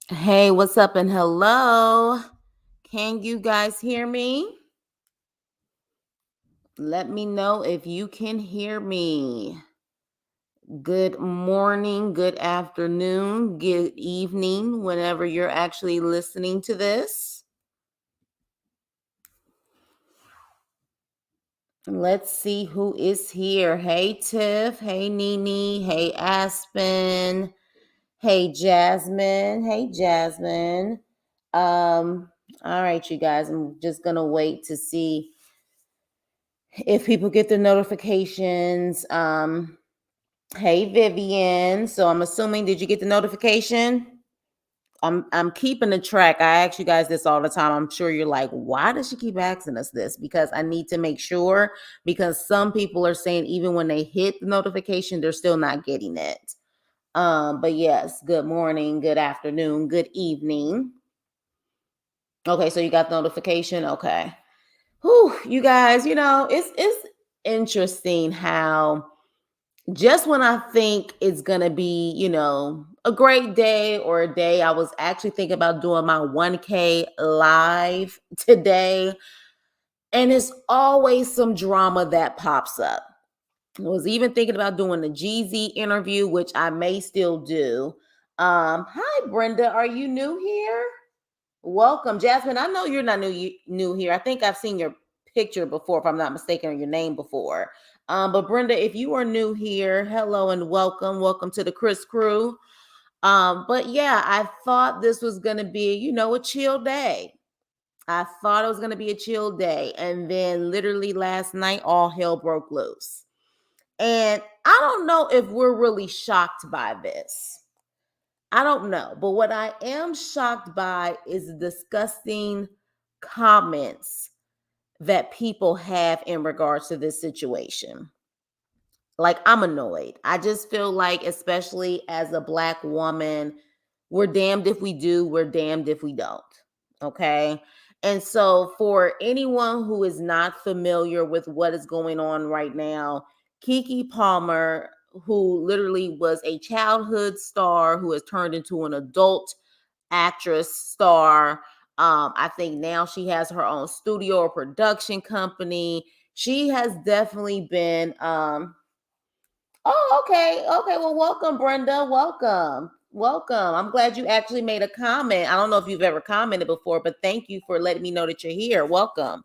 Hey, what's up and hello? Can you guys hear me? Let me know if you can hear me. Good morning, good afternoon, good evening, whenever you're actually listening to this. Let's see who is here. Hey, Tiff. Hey, Nene. Hey, Aspen. Hey, Jasmine. Hey, Jasmine. All right, you guys. I'm just gonna wait to see if people get the notifications. Hey Vivian. So I'm assuming, did you get the notification? I'm keeping the track. I ask you guys this all the time. I'm sure you're like, why does she keep asking us this? Because I need to make sure, because some people are saying even when they hit the notification, they're still not getting it. But yes, good morning, good afternoon, good evening. Okay, so you got the notification. Okay. Whew, you guys, it's interesting how just when I think it's gonna be, a great day or a day, I was actually thinking about doing my 1K live today, and it's always some drama that pops up. I was even thinking about doing the GZ interview, which I may still do. Hi Brenda, are you new here? Welcome, Jasmine. I know you're not new here. I think I've seen your picture before, if I'm not mistaken, or your name before. But Brenda, if you are new here, hello and welcome. Welcome to the Chris Crew. But yeah, I thought this was gonna be, a chill day. I thought it was gonna be a chill day, and then literally last night, all hell broke loose. And I don't know if we're really shocked by this. I don't know. But what I am shocked by is the disgusting comments that people have in regards to this situation. Like, I'm annoyed. I just feel like, especially as a Black woman, we're damned if we do, we're damned if we don't. Okay. And so, for anyone who is not familiar with what is going on right now, Keke Palmer, who literally was a childhood star who has turned into an adult actress star. I think now she has her own studio or production company. She has definitely been Oh, okay. Okay. Well, welcome, Brenda. Welcome. Welcome. I'm glad you actually made a comment. I don't know if you've ever commented before, but thank you for letting me know that you're here. Welcome.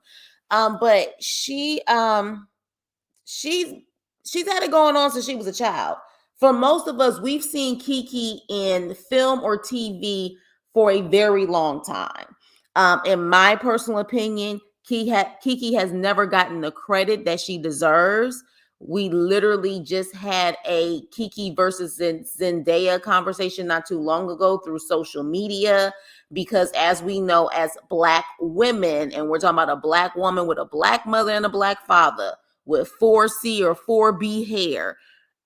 But she's she's had it going on since she was a child. For most of us, we've seen Keke in film or TV for a very long time. In my personal opinion, Keke has never gotten the credit that she deserves. We literally just had a Keke versus Zendaya conversation not too long ago through social media, because as we know, as Black women, and we're talking about a Black woman with a Black mother and a Black father, with 4C or 4B hair,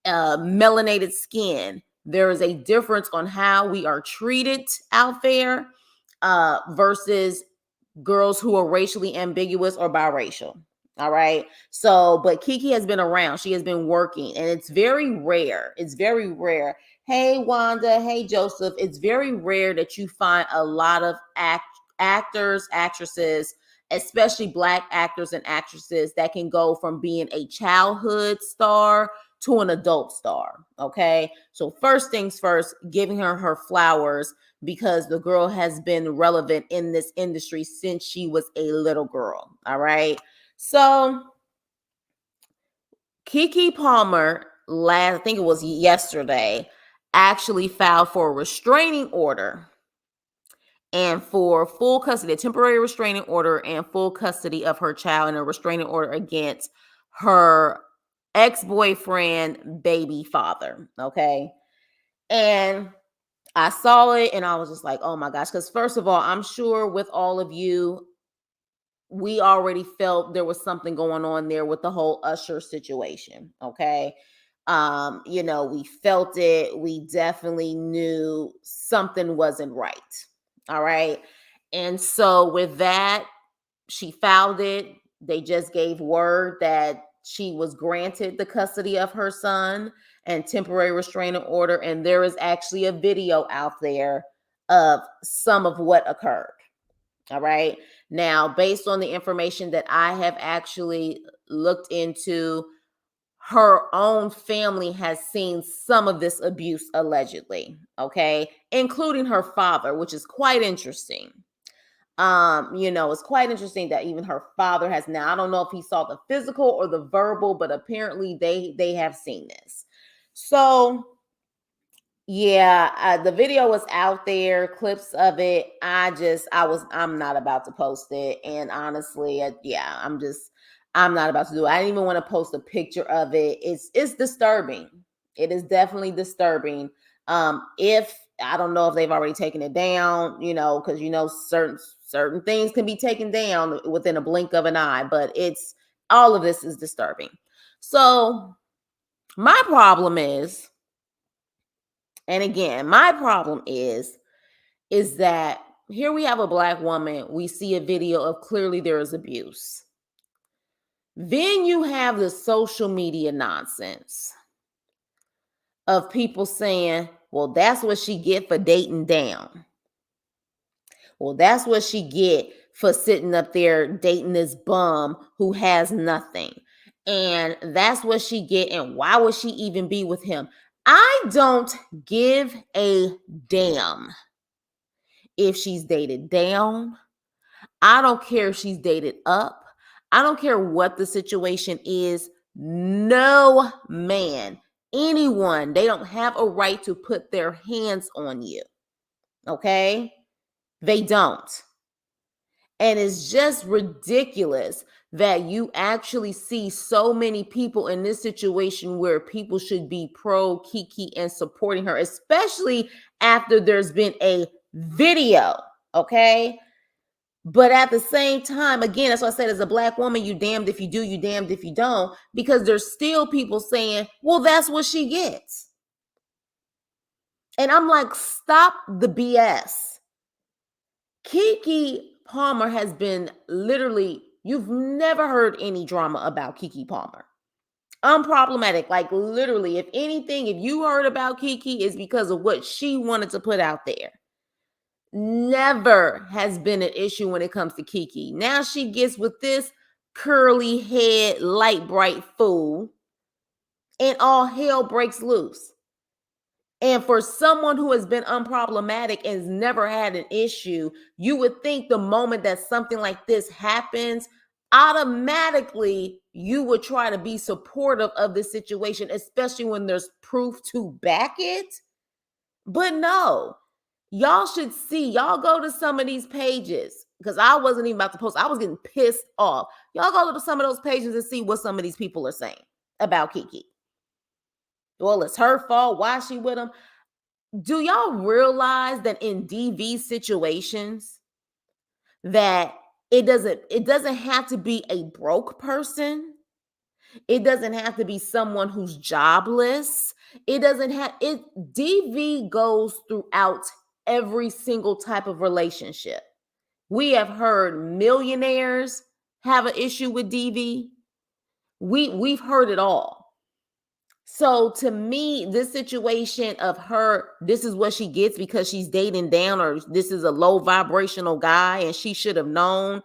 melanated skin. There is a difference on how we are treated out there versus girls who are racially ambiguous or biracial. All right. So, but Keke has been around. She has been working, and it's very rare. It's very rare. Hey, Wanda. Hey, Joseph. It's very rare that you find a lot of actors, actresses, especially Black actors and actresses, that can go from being a childhood star to an adult star. Okay. So, first things first, giving her flowers, because the girl has been relevant in this industry since she was a little girl. All right. So, Keke Palmer, I think it was yesterday, actually filed for a restraining order and for full custody, a temporary restraining order and full custody of her child, and a restraining order against her ex-boyfriend, baby father. Okay. And I saw it and I was just like, oh my gosh. Because, first of all, I'm sure with all of you, we already felt there was something going on there with the whole Usher situation. Okay. We felt it. We definitely knew something wasn't right. All right. And so with that, she filed it. They just gave word that she was granted the custody of her son and temporary restraining order. And there is actually a video out there of some of what occurred. All right. Now, based on the information that I have actually looked into, her own family has seen some of this abuse allegedly, okay, including her father, which is quite interesting. It's quite interesting that even her father has now, I don't know if he saw the physical or the verbal, but apparently they have seen this. So yeah, the video was out there, clips of it. I'm not about to post it. And honestly, yeah, I'm not about to do it. I didn't even want to post a picture of it. It's disturbing. It is definitely disturbing. If I don't know if they've already taken it down, because certain things can be taken down within a blink of an eye, but all of this is disturbing. So my problem is, and again, my problem is that here we have a Black woman. We see a video of clearly there is abuse. Then you have the social media nonsense of people saying, well, that's what she get for dating down. Well, that's what she get for sitting up there dating this bum who has nothing. And that's what she get. And why would she even be with him? I don't give a damn if she's dated down. I don't care if she's dated up. I don't care what the situation is. No man, anyone, they don't have a right to put their hands on you. Okay? They don't. And it's just ridiculous that you actually see so many people in this situation where people should be pro Keke and supporting her, especially after there's been a video. Okay? But at the same time, again, that's why I said, as a Black woman, you damned if you do, you damned if you don't, because there's still people saying, well, that's what she gets. And I'm like, stop the BS. Keke Palmer has been literally, you've never heard any drama about Keke Palmer. Unproblematic. Like literally, if anything, if you heard about Keke, it's because of what she wanted to put out there. Never has been an issue when it comes to Keke. Now she gets with this curly head, light bright fool, and all hell breaks loose. And for someone who has been unproblematic and has never had an issue, you would think the moment that something like this happens, automatically you would try to be supportive of this situation, especially when there's proof to back it. But no, y'all should see, y'all go to some of these pages, because I wasn't even about to post. I was getting pissed off. Y'all go to some of those pages and see what some of these people are saying about Keke. Well, it's her fault. Why is she with him? Do y'all realize that in DV situations that it doesn't have to be a broke person? It doesn't have to be someone who's jobless. It doesn't have it. DV goes throughout every single type of relationship. We have heard millionaires have an issue with DV. We've heard it all. So to me, this situation of her, this is what she gets because she's dating down, or this is a low vibrational guy and she should have known.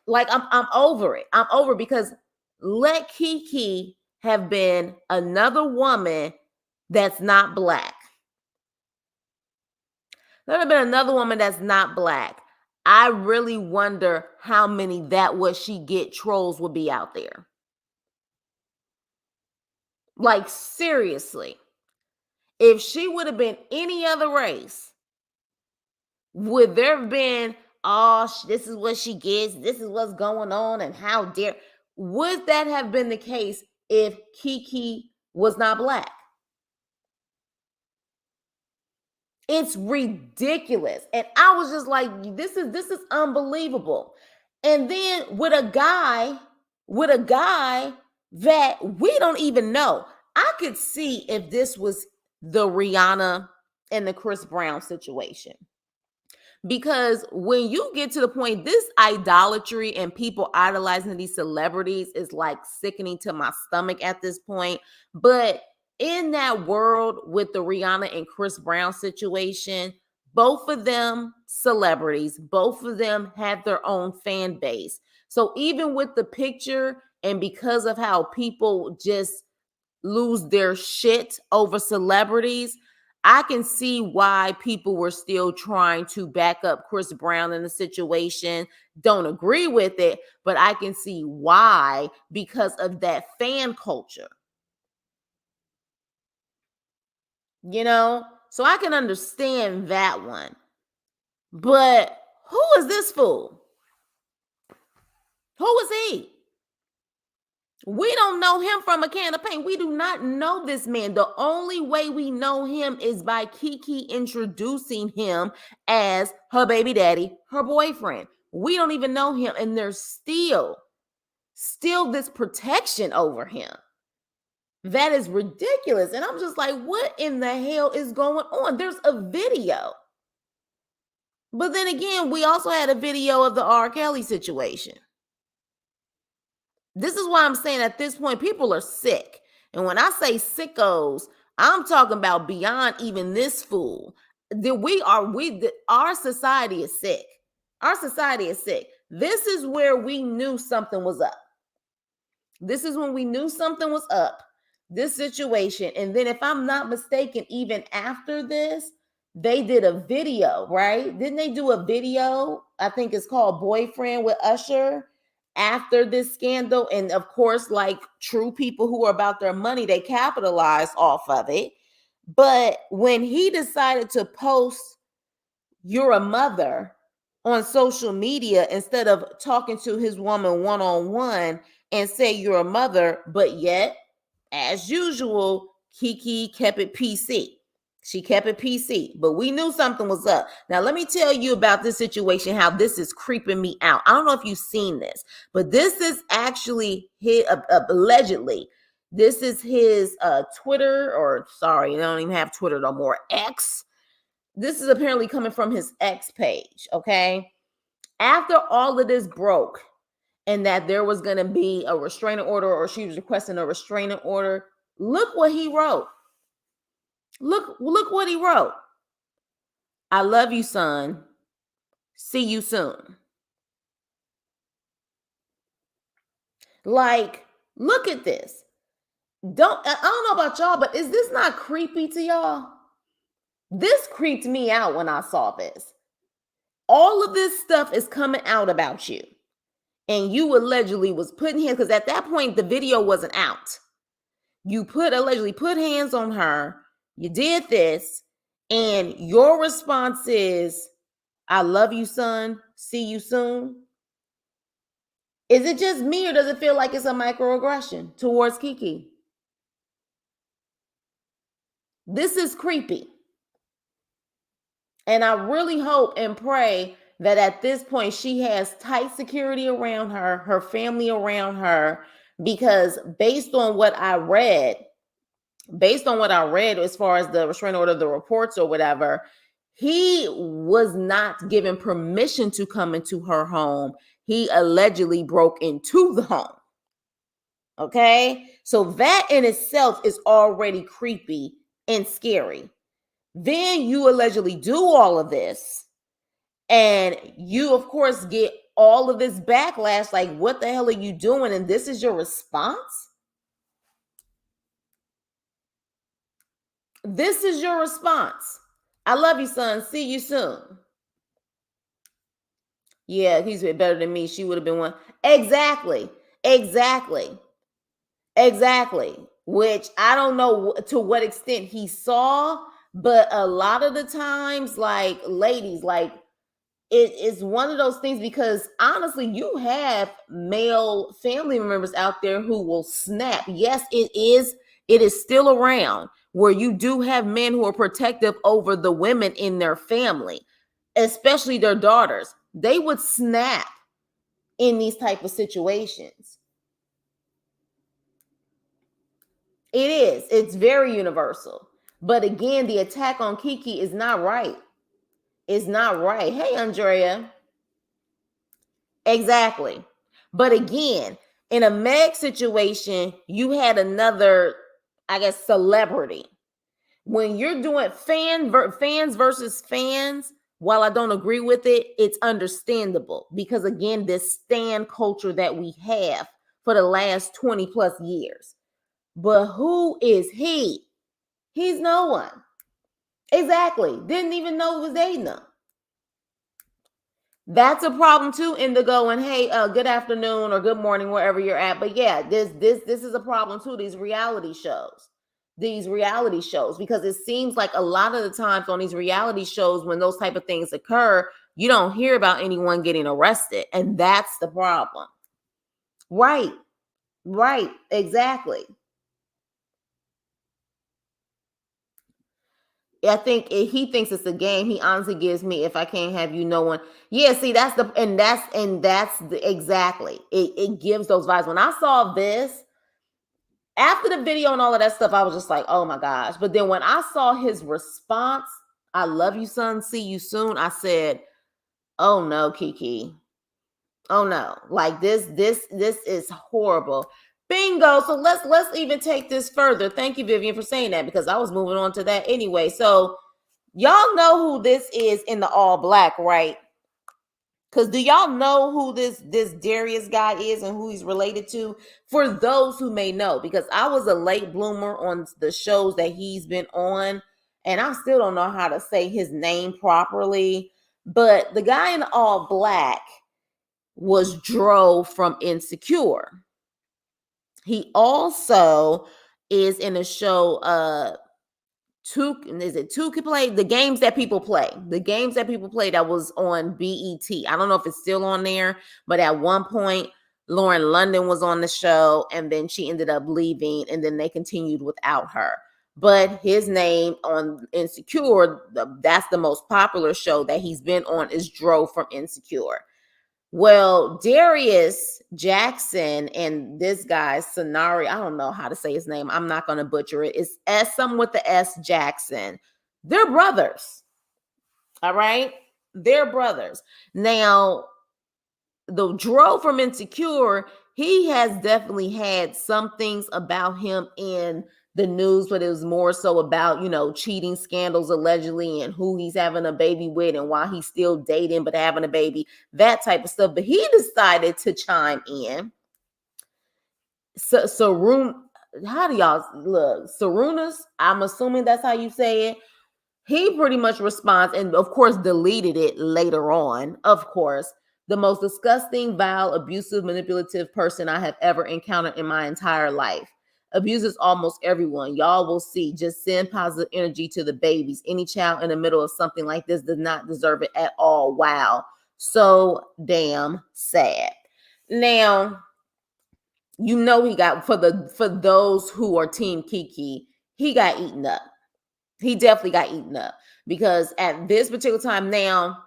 Like I'm over it. I'm over it, because let Keke have been another woman that's not Black. Let have been another woman that's not Black. I really wonder how many that what she get trolls will be out there. Like seriously, if she would have been any other race, would there have been, oh, this is what she gets, this is what's going on, and how dare, would that have been the case if Keke was not Black? It's ridiculous. And I was just like, this is unbelievable. And then with a guy that we don't even know. I could see if this was the Rihanna and the Chris Brown situation. Because when you get to the point, this idolatry and people idolizing these celebrities is like sickening to my stomach at this point. But in that world with the Rihanna and Chris Brown situation, Both of them celebrities, both of them had their own fan base. So even with the picture, and because of how people just lose their shit over celebrities, I can see why people were still trying to back up Chris Brown in the situation. Don't agree with it, but I can see why, because of that fan culture. You know? So I can understand that one. But who is this fool? Who is he? We don't know him from a can of paint. We do not know this man. The only way we know him is by Keke introducing him as her baby daddy, her boyfriend. We don't even know him, and there's still this protection over him. That is ridiculous. And I'm just like, what in the hell is going on? There's a video. But then again, we also had a video of the R. Kelly situation. This is why I'm saying at this point, people are sick. And when I say sickos, I'm talking about beyond even this fool. Our society is sick. Our society is sick. This is where we knew something was up. This is when we knew something was up, this situation. And then, if I'm not mistaken, even after this, they did a video, right? Didn't they do a video? I think it's called Boyfriend with Usher after this scandal. And of course, like true people who are about their money, they capitalized off of it. But when he decided to post "You're a Mother" on social media instead of talking to his woman one-on-one and say "you're a mother," but yet, as usual, Keke kept it PC. She kept it PC, but we knew something was up. Now, let me tell you about this situation, how this is creeping me out. I don't know if you've seen this, but this is actually allegedly. This is his Twitter, or sorry, they don't even have Twitter no more, X. This is apparently coming from his X page, okay? After all of this broke, and that there was going to be a restraining order, or she was requesting a restraining order, look what he wrote. Look what he wrote. "I love you, son. See you soon." Like, look at this. I don't know about y'all, but is this not creepy to y'all? This creeped me out when I saw this. All of this stuff is coming out about you. And you allegedly was putting hands, because at that point the video wasn't out. You allegedly put hands on her. You did this, and your response is, "I love you, son. See you soon." Is it just me, or does it feel like it's a microaggression towards Keke? This is creepy. And I really hope and pray that at this point she has tight security around her family around her, because based on what I read as far as the restraining order, the reports or whatever, he was not given permission to come into her home. He allegedly broke into the home. Okay? So that in itself is already creepy and scary. Then you allegedly do all of this, and you, of course, get all of this backlash. Like, what the hell are you doing? And this is your response? This is your response. "I love you, son. See you soon." Yeah, he's better than me. She would have been one. Exactly. Exactly. Exactly. Which I don't know to what extent he saw, but a lot of the times, like, ladies, like, it is one of those things, because honestly, you have male family members out there who will snap. Yes, it is still around, where you do have men who are protective over the women in their family, especially their daughters. They would snap in these type of situations. It is. It's very universal. But again, the attack on Keke is not right. It's not right. Hey, Andrea. Exactly. But again, in a Meg situation, you had another, I guess, celebrity. When you're doing fans versus fans, while I don't agree with it, it's understandable because again, this stan culture that we have for the last 20 plus years. But who is he? He's no one. Exactly. Didn't even know it was dating them. That's a problem too, Indigo. And hey, good afternoon or good morning, wherever you're at. But yeah, this is a problem too. These reality shows. Because it seems like a lot of the times on these reality shows, when those type of things occur, you don't hear about anyone getting arrested. And that's the problem. Right. Right. Exactly. I think he thinks it's a game. He honestly gives me, if I can't have you, no one. Yeah, see, that's the exactly. It gives those vibes. When I saw this after the video and all of that stuff, I was just like, oh my gosh. But then when I saw his response, I love you, son. See you soon. I said, oh no, Keke. Oh no. Like this is horrible. Bingo. So let's even take this further. Thank you, Vivian, for saying that because I was moving on to that anyway. So y'all know who this is in the all black, right? Because do y'all know who this Darius guy is and who he's related to? For those who may know, because I was a late bloomer on the shows that he's been on, and I still don't know how to say his name properly. But the guy in all black was Dro from Insecure. He also is in a show, two could play the games that people play that was on BET. I don't know if it's still on there, but at one point Lauren London was on the show and then she ended up leaving and then they continued without her. But his name on Insecure, that's the most popular show that he's been on, is Dro from Insecure. Well, Darius Jackson and this guy, Sonari, I don't know how to say his name. I'm not going to butcher it. It's S, something with the S, Jackson. They're brothers. All right? They're brothers. Now, the Dro from Insecure, he has definitely had some things about him in the news, but it was more so about, cheating scandals allegedly and who he's having a baby with and why he's still dating but having a baby, that type of stuff. But he decided to chime in. So how do y'all look? Sarunas, I'm assuming that's how you say it. He pretty much responds and, of course, deleted it later on. Of course, the most disgusting, vile, abusive, manipulative person I have ever encountered in my entire life. Abuses almost everyone. Y'all will see. Just send positive energy to the babies. Any child in the middle of something like this does not deserve it at all. Wow. So damn sad. Now, he got, for those who are Team Keke, he got eaten up. He definitely got eaten up because at this particular time now,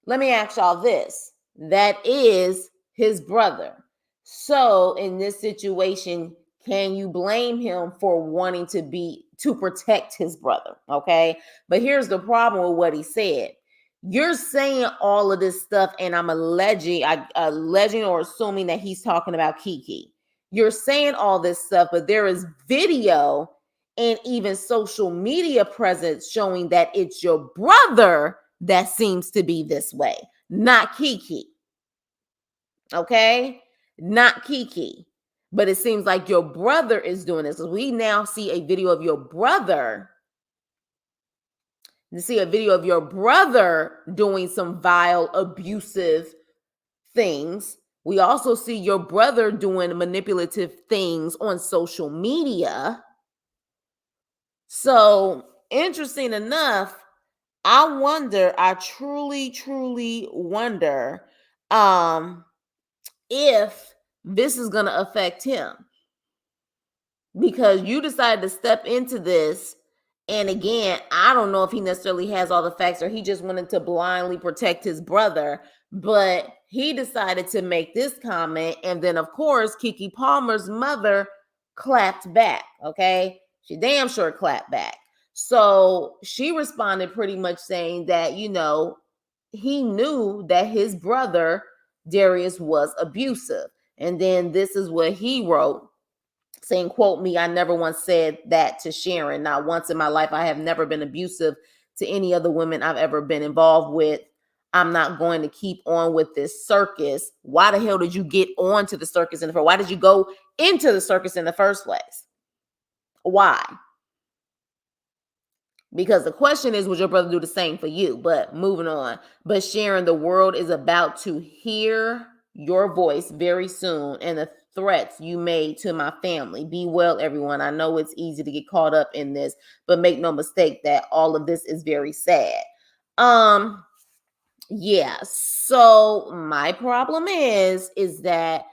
let me ask y'all this. That is his brother. So in this situation, can you blame him for wanting to protect his brother? Okay. But here's the problem with what he said. You're saying all of this stuff, and I'm alleging or assuming that he's talking about Keke. You're saying all this stuff, but there is video and even social media presence showing that it's your brother that seems to be this way, not Keke. Okay? Not Keke. But it seems like your brother is doing this. We now see a video of your brother. Doing some vile, abusive things. We also see your brother doing manipulative things on social media. So, interesting enough, I truly wonder if this is going to affect him. Because you decided to step into this. And again, I don't know if he necessarily has all the facts or he just wanted to blindly protect his brother. But he decided to make this comment. And then, of course, Keke Palmer's mother clapped back. Okay. She damn sure clapped back. So she responded pretty much saying that, he knew that his brother, Darius, was abusive. And then this is what he wrote. saying, quote me, I never once said that to Sharon. Not once in my life. I have never been abusive to any other women I've ever been involved with. I'm not going to keep on with this circus. Why the hell did you get on to the circus in the first? Why did you go into the circus in the first place? Why? Because the question is, would your brother do the same for you? But moving on. But Sharon, the world is about to hear your voice very soon and the threats you made to my family. Be well, everyone. I know it's easy to get caught up in this, but make no mistake that all of this is very sad. Yeah. So my problem is that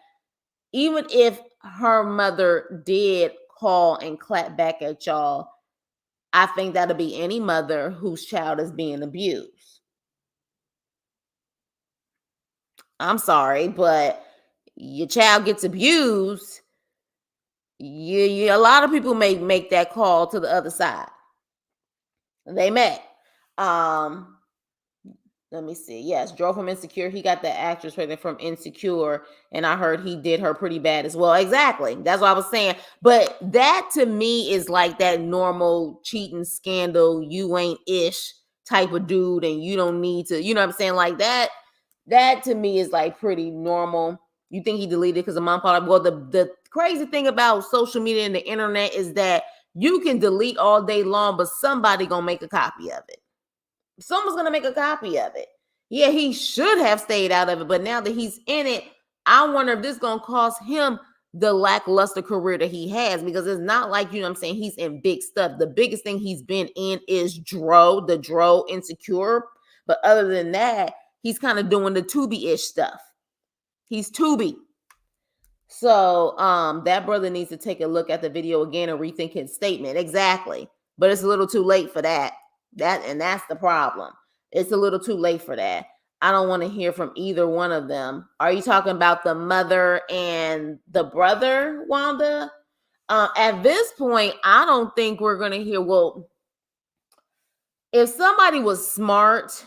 even if her mother did call and clap back at y'all, I think that'll be any mother whose child is being abused. I'm sorry, but your child gets abused, a lot of people may make that call to the other side. They may. Um, Let me see. Yes, Joe from Insecure. He got the actress pregnant from Insecure, and I heard he did her pretty bad as well. Exactly. That's what I was saying. But that to me is like that normal cheating scandal, you ain't ish type of dude, and you don't need to, you know what I'm saying? Like that. That to me is like pretty normal. You think he deleted because of mom called? Well, the crazy thing about social media and the internet is that you can delete all day long, but somebody gonna make a copy of it. Someone's gonna make a copy of it. Yeah, he should have stayed out of it, but now that he's in it, I wonder if this is gonna cost him the lackluster career that he has, because it's not like, you know what I'm saying, he's in big stuff. The biggest thing he's been in is the Dro Insecure. But other than that, he's kind of doing the Tubi-ish stuff. He's Tubi. So that brother needs to take a look at the video again and rethink his statement. Exactly. But it's a little too late for that. That's the problem. It's a little too late for that. I don't want to hear from either one of them. Are you talking about the mother and the brother, Wanda? At this point, I don't think we're going to hear. Well, if somebody was smart,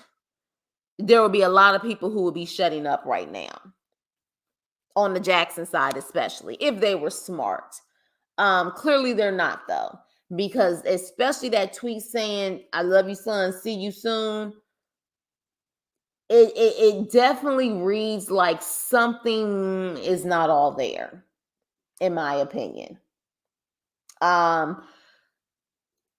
there would be a lot of people who would be shutting up right now. On the Jackson side, especially if they were smart. Clearly they're not, though, because especially that tweet saying, I love you, son, see you soon. It definitely reads like something is not all there, in my opinion. I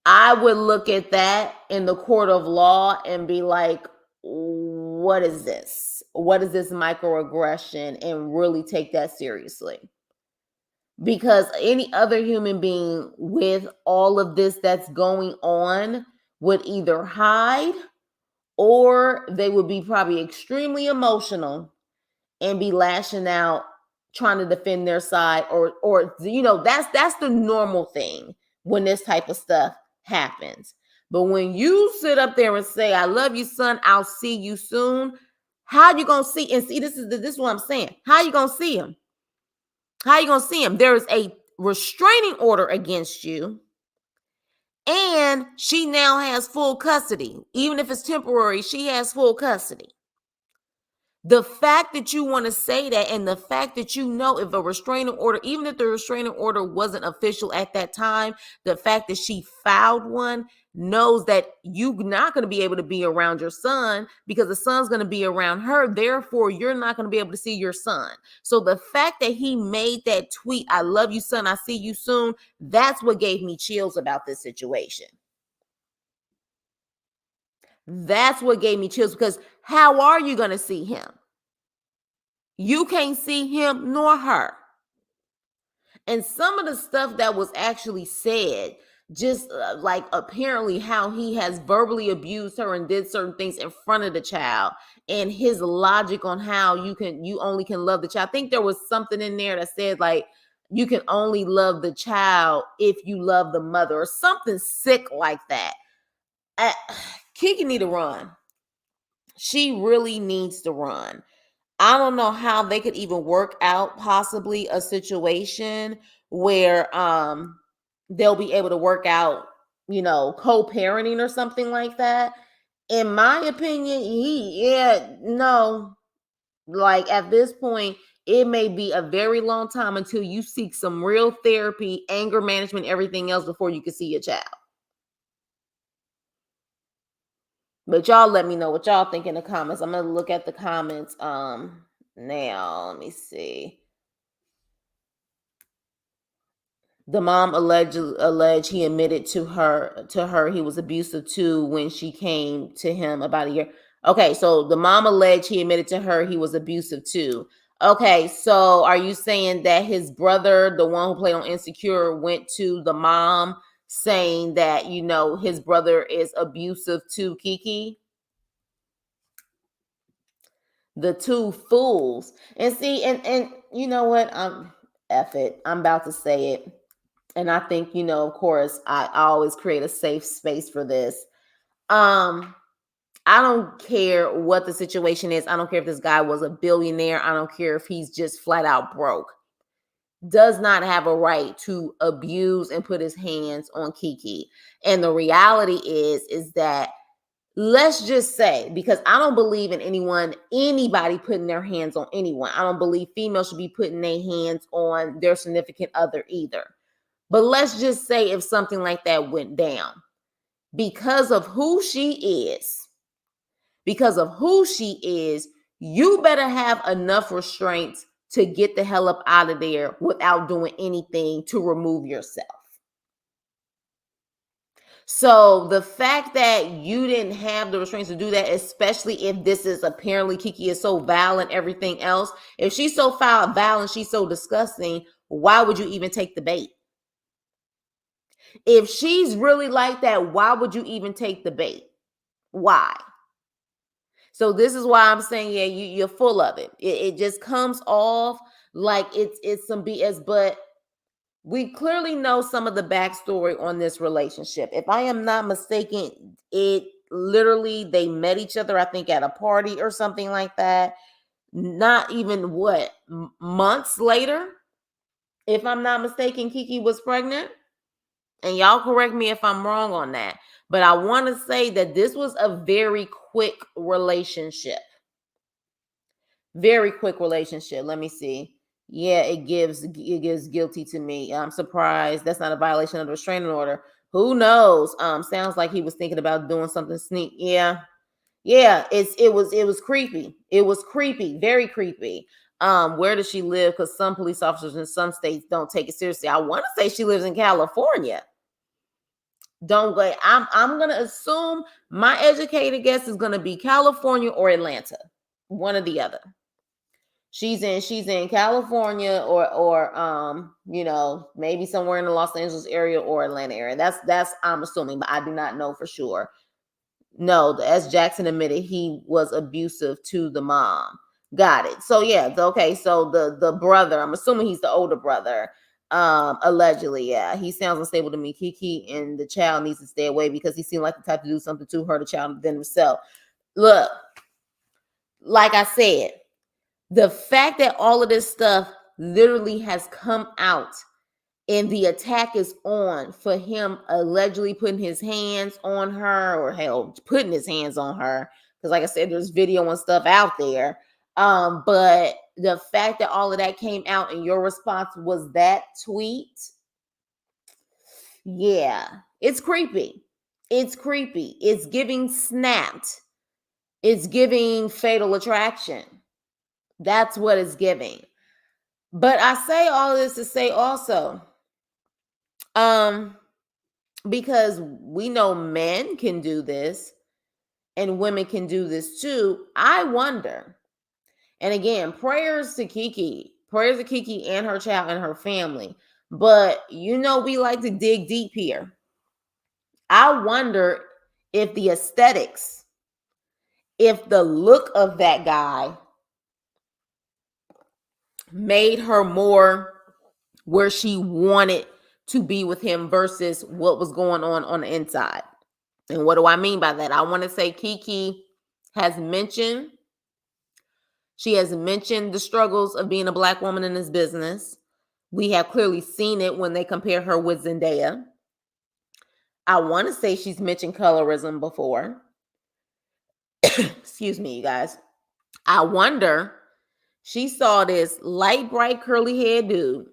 would look at that in the court of law and be like, what is this? What is this microaggression? And really take that seriously. Because any other human being with all of this that's going on would either hide, or they would be probably extremely emotional and be lashing out trying to defend their side, or that's the normal thing when this type of stuff happens. But when you sit up there and say, I love you, son, I'll see you soon, how you gonna see? And see, this is what I'm saying. How you gonna see him? How you gonna see him? There is a restraining order against you, and she now has full custody. Even if it's temporary, she has full custody. The fact that you want to say that, and the fact that you know, if a restraining order, even if the restraining order wasn't official at that time, the fact that she filed one knows that you're not going to be able to be around your son because the son's going to be around her. Therefore, you're not going to be able to see your son. So the fact that he made that tweet, I love you, son, I see you soon, that's what gave me chills about this situation. That's what gave me chills, because how are you going to see him? You can't see him nor her. And some of the stuff that was actually said, just like apparently how he has verbally abused her and did certain things in front of the child, and his logic on how you only can love the child. I think there was something in there that said like you can only love the child if you love the mother, or something sick like that. Keke need to run. She really needs to run. I don't know how they could even work out possibly a situation where they'll be able to work out, co-parenting or something like that. In my opinion, no. Like at this point, it may be a very long time until you seek some real therapy, anger management, everything else before you can see your child. But y'all let me know what y'all think in the comments. I'm gonna look at the comments now. Let me see. The mom alleged he admitted to her he was abusive too when she came to him about a year. Okay, so the mom alleged he admitted to her he was abusive too. Okay, so are you saying that his brother, the one who played on Insecure, went to the mom saying that, his brother is abusive to Keke? The two fools. And see, and you know what? F it. I'm about to say it. And I think, of course, I always create a safe space for this. I don't care what the situation is. I don't care if this guy was a billionaire. I don't care if he's just flat out broke. Does not have a right to abuse and put his hands on Keke. And the reality is that, let's just say, because I don't believe in anybody putting their hands on anyone. I don't believe females should be putting their hands on their significant other either. But let's just say if something like that went down, because of who she is, you better have enough restraints to get the hell up out of there without doing anything to remove yourself. So the fact that you didn't have the restraints to do that, especially if this is apparently Keke is so vile and everything else, if she's so vile and she's so disgusting, why would you even take the bait? If she's really like that, why would you even take the bait? Why? So this is why I'm saying, yeah, you're full of it. It just comes off like it's some BS, but we clearly know some of the backstory on this relationship. If I am not mistaken, it literally, they met each other, I think, at a party or something like that. Not even months later, if I'm not mistaken, Keke was pregnant. And y'all correct me if I'm wrong on that. But I want to say that this was a very quick relationship. Very quick relationship. Let me see. Yeah, it gives guilty to me. I'm surprised that's not a violation of the restraining order. Who knows? Sounds like he was thinking about doing something sneak. Yeah. Yeah, it was creepy. It was creepy, very creepy. Where does she live? Because some police officers in some states don't take it seriously. I want to say she lives in California. Don't go. I'm gonna assume my educated guess is gonna be California or Atlanta, one or the other. She's in California or maybe somewhere in the Los Angeles area or Atlanta area. That's I'm assuming, but I do not know for sure. No, as Jackson admitted, he was abusive to the mom. Got it. So yeah, okay. So the brother, I'm assuming he's the older brother. Allegedly, yeah. He sounds unstable to me. Keke and the child needs to stay away because he seemed like the type to do something to her, the child, than himself. Look, like I said, the fact that all of this stuff literally has come out and the attack is on for him allegedly putting his hands on her, or hell, putting his hands on her, because like I said, there's video and stuff out there. But the fact that all of that came out and your response was that tweet, yeah, it's creepy. It's creepy. It's giving snapped. It's giving Fatal Attraction. That's what it's giving. But I say all this to say also, because we know men can do this and women can do this too. I wonder, and again, prayers to Keke and her child and her family. But we like to dig deep here. I wonder if the aesthetics, if the look of that guy made her more where she wanted to be with him versus what was going on the inside. And what do I mean by that? I want to say Keke has mentioned the struggles of being a Black woman in this business. We have clearly seen it when they compare her with Zendaya. I want to say she's mentioned colorism before. Excuse me, you guys. I wonder She saw this light, bright, curly haired dude.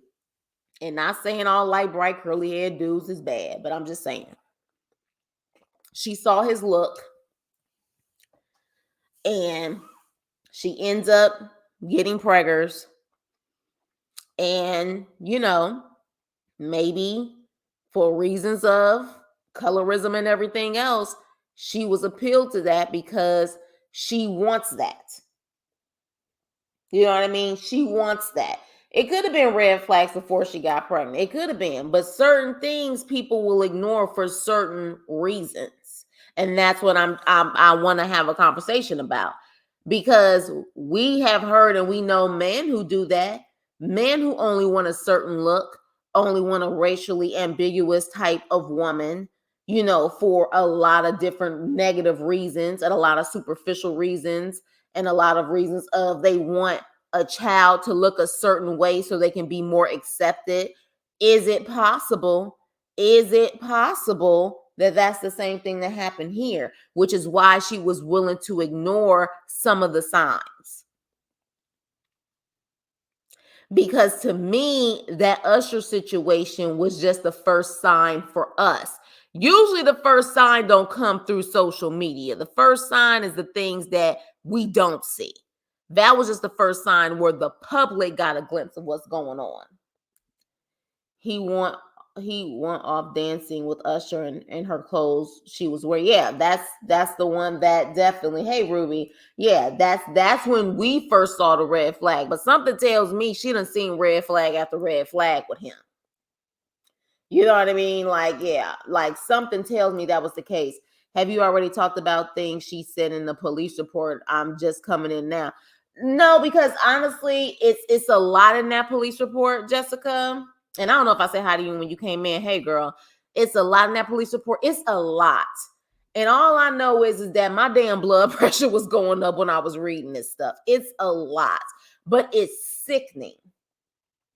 And not saying all light, bright, curly haired dudes is bad, but I'm just saying. She saw his look and she ends up getting preggers. And, maybe for reasons of colorism and everything else, she was appealed to that because she wants that. You know what I mean? She wants that. It could have been red flags before she got pregnant. It could have been, but certain things people will ignore for certain reasons. And that's what I want to have a conversation about, because we have heard and we know men who do that, men who only want a certain look, only want a racially ambiguous type of woman, for a lot of different negative reasons and a lot of superficial reasons and a lot of reasons of they want a child to look a certain way so they can be more accepted. Is it possible? Is it possible that that's the same thing that happened here, which is why she was willing to ignore some of the signs? Because to me, that Usher situation was just the first sign for us. Usually the first sign don't come through social media. The first sign is the things that we don't see. That was just the first sign where the public got a glimpse of what's going on. He went off dancing with Usher in her clothes she was wearing. Yeah, that's the one that definitely. Hey, Ruby. Yeah, that's when we first saw the red flag. But something tells me she done seen red flag after red flag with him. You know what I mean? Like, yeah, like something tells me that was the case. Have you already talked about things she said in the police report? I'm just coming in now. No, because honestly, it's a lot in that police report, Jessica. And I don't know if I said hi to you when you came in. Hey, girl, it's a lot in that police report. It's a lot. And all I know is that my damn blood pressure was going up when I was reading this stuff. It's a lot, but it's sickening.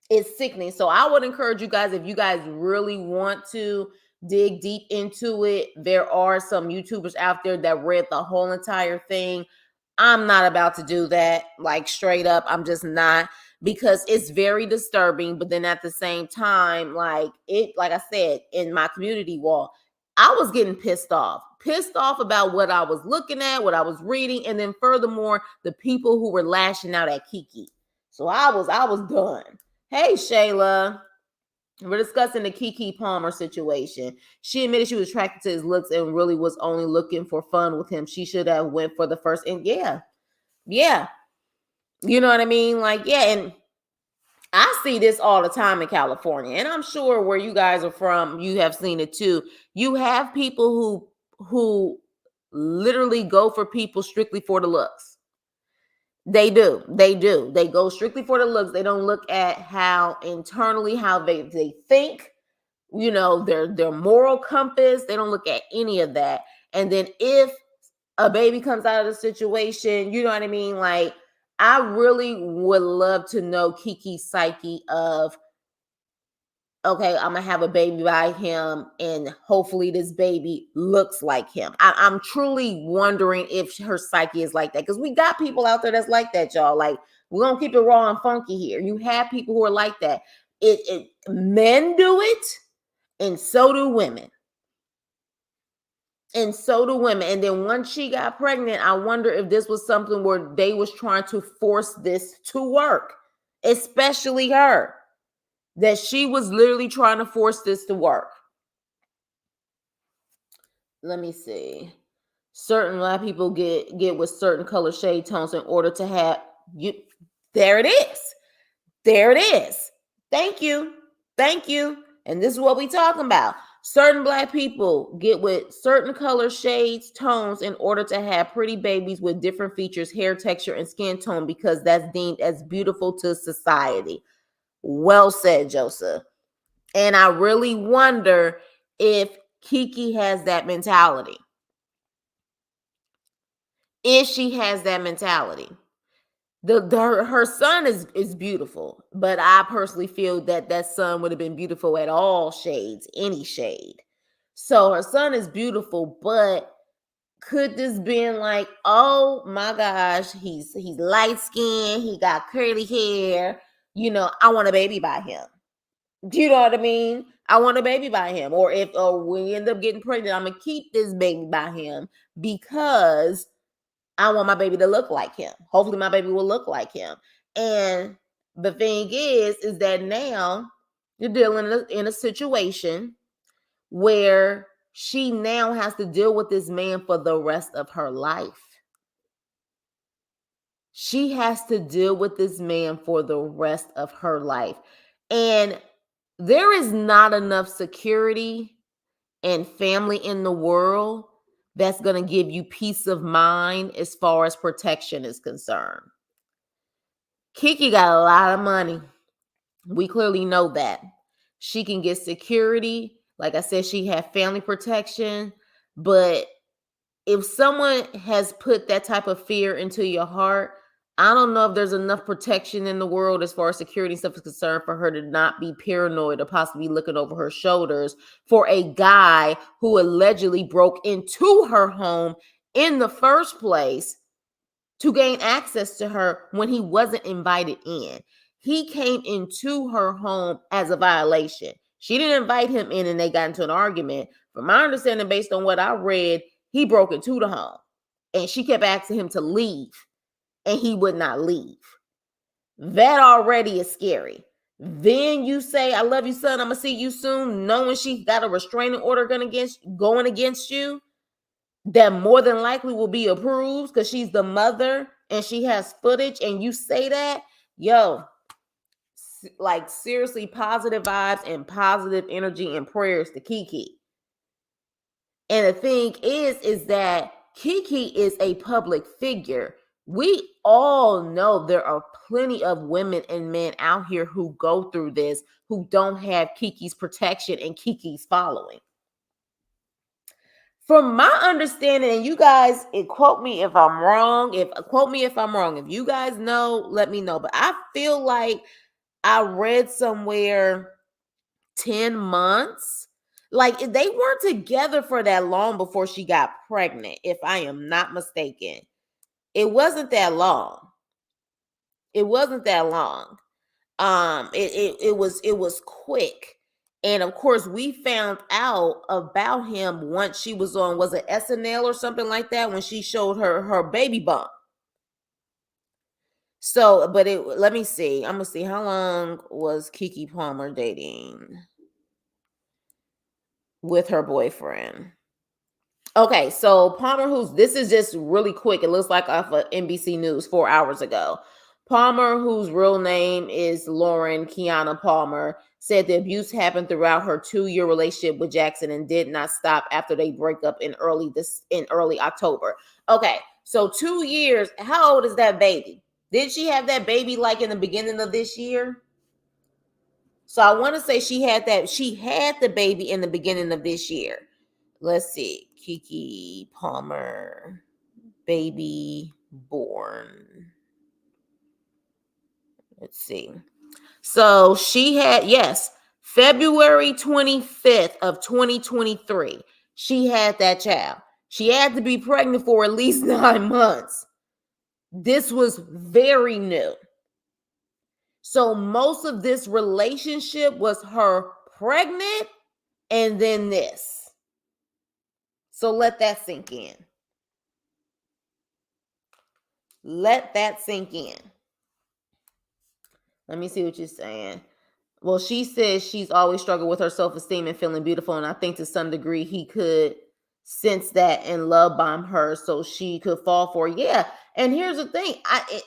It's sickening. So I would encourage you guys, if you guys really want to dig deep into it, there are some YouTubers out there that read the whole entire thing. I'm not about to do that, like straight up. I'm just not, because it's very disturbing. But then at the same time, like I said, in my community wall, I was getting pissed off about what I was looking at, what I was reading. And then furthermore, the people who were lashing out at Keke. So I was done. Hey, Shayla. We're discussing the Keke Palmer situation. She admitted she was attracted to his looks and really was only looking for fun with him. She should have went for the first. And yeah. You know what I mean? Like, yeah. And I see this all the time in California. And I'm sure where you guys are from, you have seen it too. You have people who literally go for people strictly for the looks. They do. They go strictly for the looks. They don't look at how internally, how they think, their moral compass. They don't look at any of that. And then if a baby comes out of the situation, you know what I mean? Like, I really would love to know Keke's psyche of, okay, I'm gonna have a baby by him, and hopefully this baby looks like him. I'm truly wondering if her psyche is like that, because we got people out there that's like that, y'all. Like, we're gonna keep it raw and funky here. You have people who are like that. Men do it, and so do women. And then once she got pregnant, I wonder if this was something where they was trying to force this to work, especially her. That she was literally trying to force this to work. Let me see. Certain Black people get with certain color shade tones in order to have you. There it is. There it is. Thank you. And this is what we talking about. Certain Black people get with certain color shades, tones in order to have pretty babies with different features, hair texture, and skin tone, because that's deemed as beautiful to society. Well said, Joseph. And I really wonder if Keke has that mentality. If she has that mentality. Her son is beautiful, but I personally feel that son would have been beautiful at all shades, any shade. So her son is beautiful, but could this been like, oh my gosh, he's light skinned, he got curly hair, I want a baby by him. Do you know what I mean? I want a baby by him. Or if we end up getting pregnant, I'm gonna keep this baby by him because I want my baby to look like him. Hopefully my baby will look like him. And the thing is that now you're dealing in a situation where she now has to deal with this man for the rest of her life. She has to deal with this man for the rest of her life. And there is not enough security and family in the world that's going to give you peace of mind as far as protection is concerned. Keke got a lot of money. We clearly know that. She can get security. Like I said, she had family protection. But if someone has put that type of fear into your heart, I don't know if there's enough protection in the world as far as security and stuff is concerned for her to not be paranoid or possibly looking over her shoulders for a guy who allegedly broke into her home in the first place to gain access to her when he wasn't invited in. He came into her home as a violation. She didn't invite him in and they got into an argument. From my understanding, based on what I read, he broke into the home and she kept asking him to leave and he would not leave. That already is scary. Then you say, I love you, son, I'm going to see you soon, knowing she got a restraining order going against you that more than likely will be approved because she's the mother and she has footage and you say that, like seriously positive vibes and positive energy and prayers to Keke. And the thing is that Keke is a public figure. We all know there are plenty of women and men out here who go through this, who don't have Keke's protection and Keke's following. From my understanding, and you guys, quote me if I'm wrong. If you guys know, let me know. But I feel like I read somewhere 10 months. Like they weren't together for that long before she got pregnant, if I am not mistaken. It wasn't that long. It wasn't that long. It was quick. And of course, we found out about him once she was on, was it SNL or something like that, when she showed her baby bump. So, but let me see. I'm gonna see how long was Keke Palmer dating with her boyfriend. Okay, so Palmer, this is just really quick. It looks like off of NBC News 4 hours ago. Palmer, whose real name is Lauren Kiana Palmer, said the abuse happened throughout her 2-year relationship with Jackson and did not stop after they break up in early October. Okay, so 2 years. How old is that baby? Did she have that baby like in the beginning of this year? So I want to say she had the baby in the beginning of this year. Let's see. Keke Palmer, baby born. Let's see. So she had, yes, February 25th of 2023. She had that child. She had to be pregnant for at least 9 months. This was very new. So most of this relationship was her pregnant and then this. So let that sink in. Let that sink in. Let me see what you're saying. Well, she says she's always struggled with her self-esteem and feeling beautiful. And I think to some degree he could sense that and love bomb her so she could fall for it. Yeah. And here's the thing.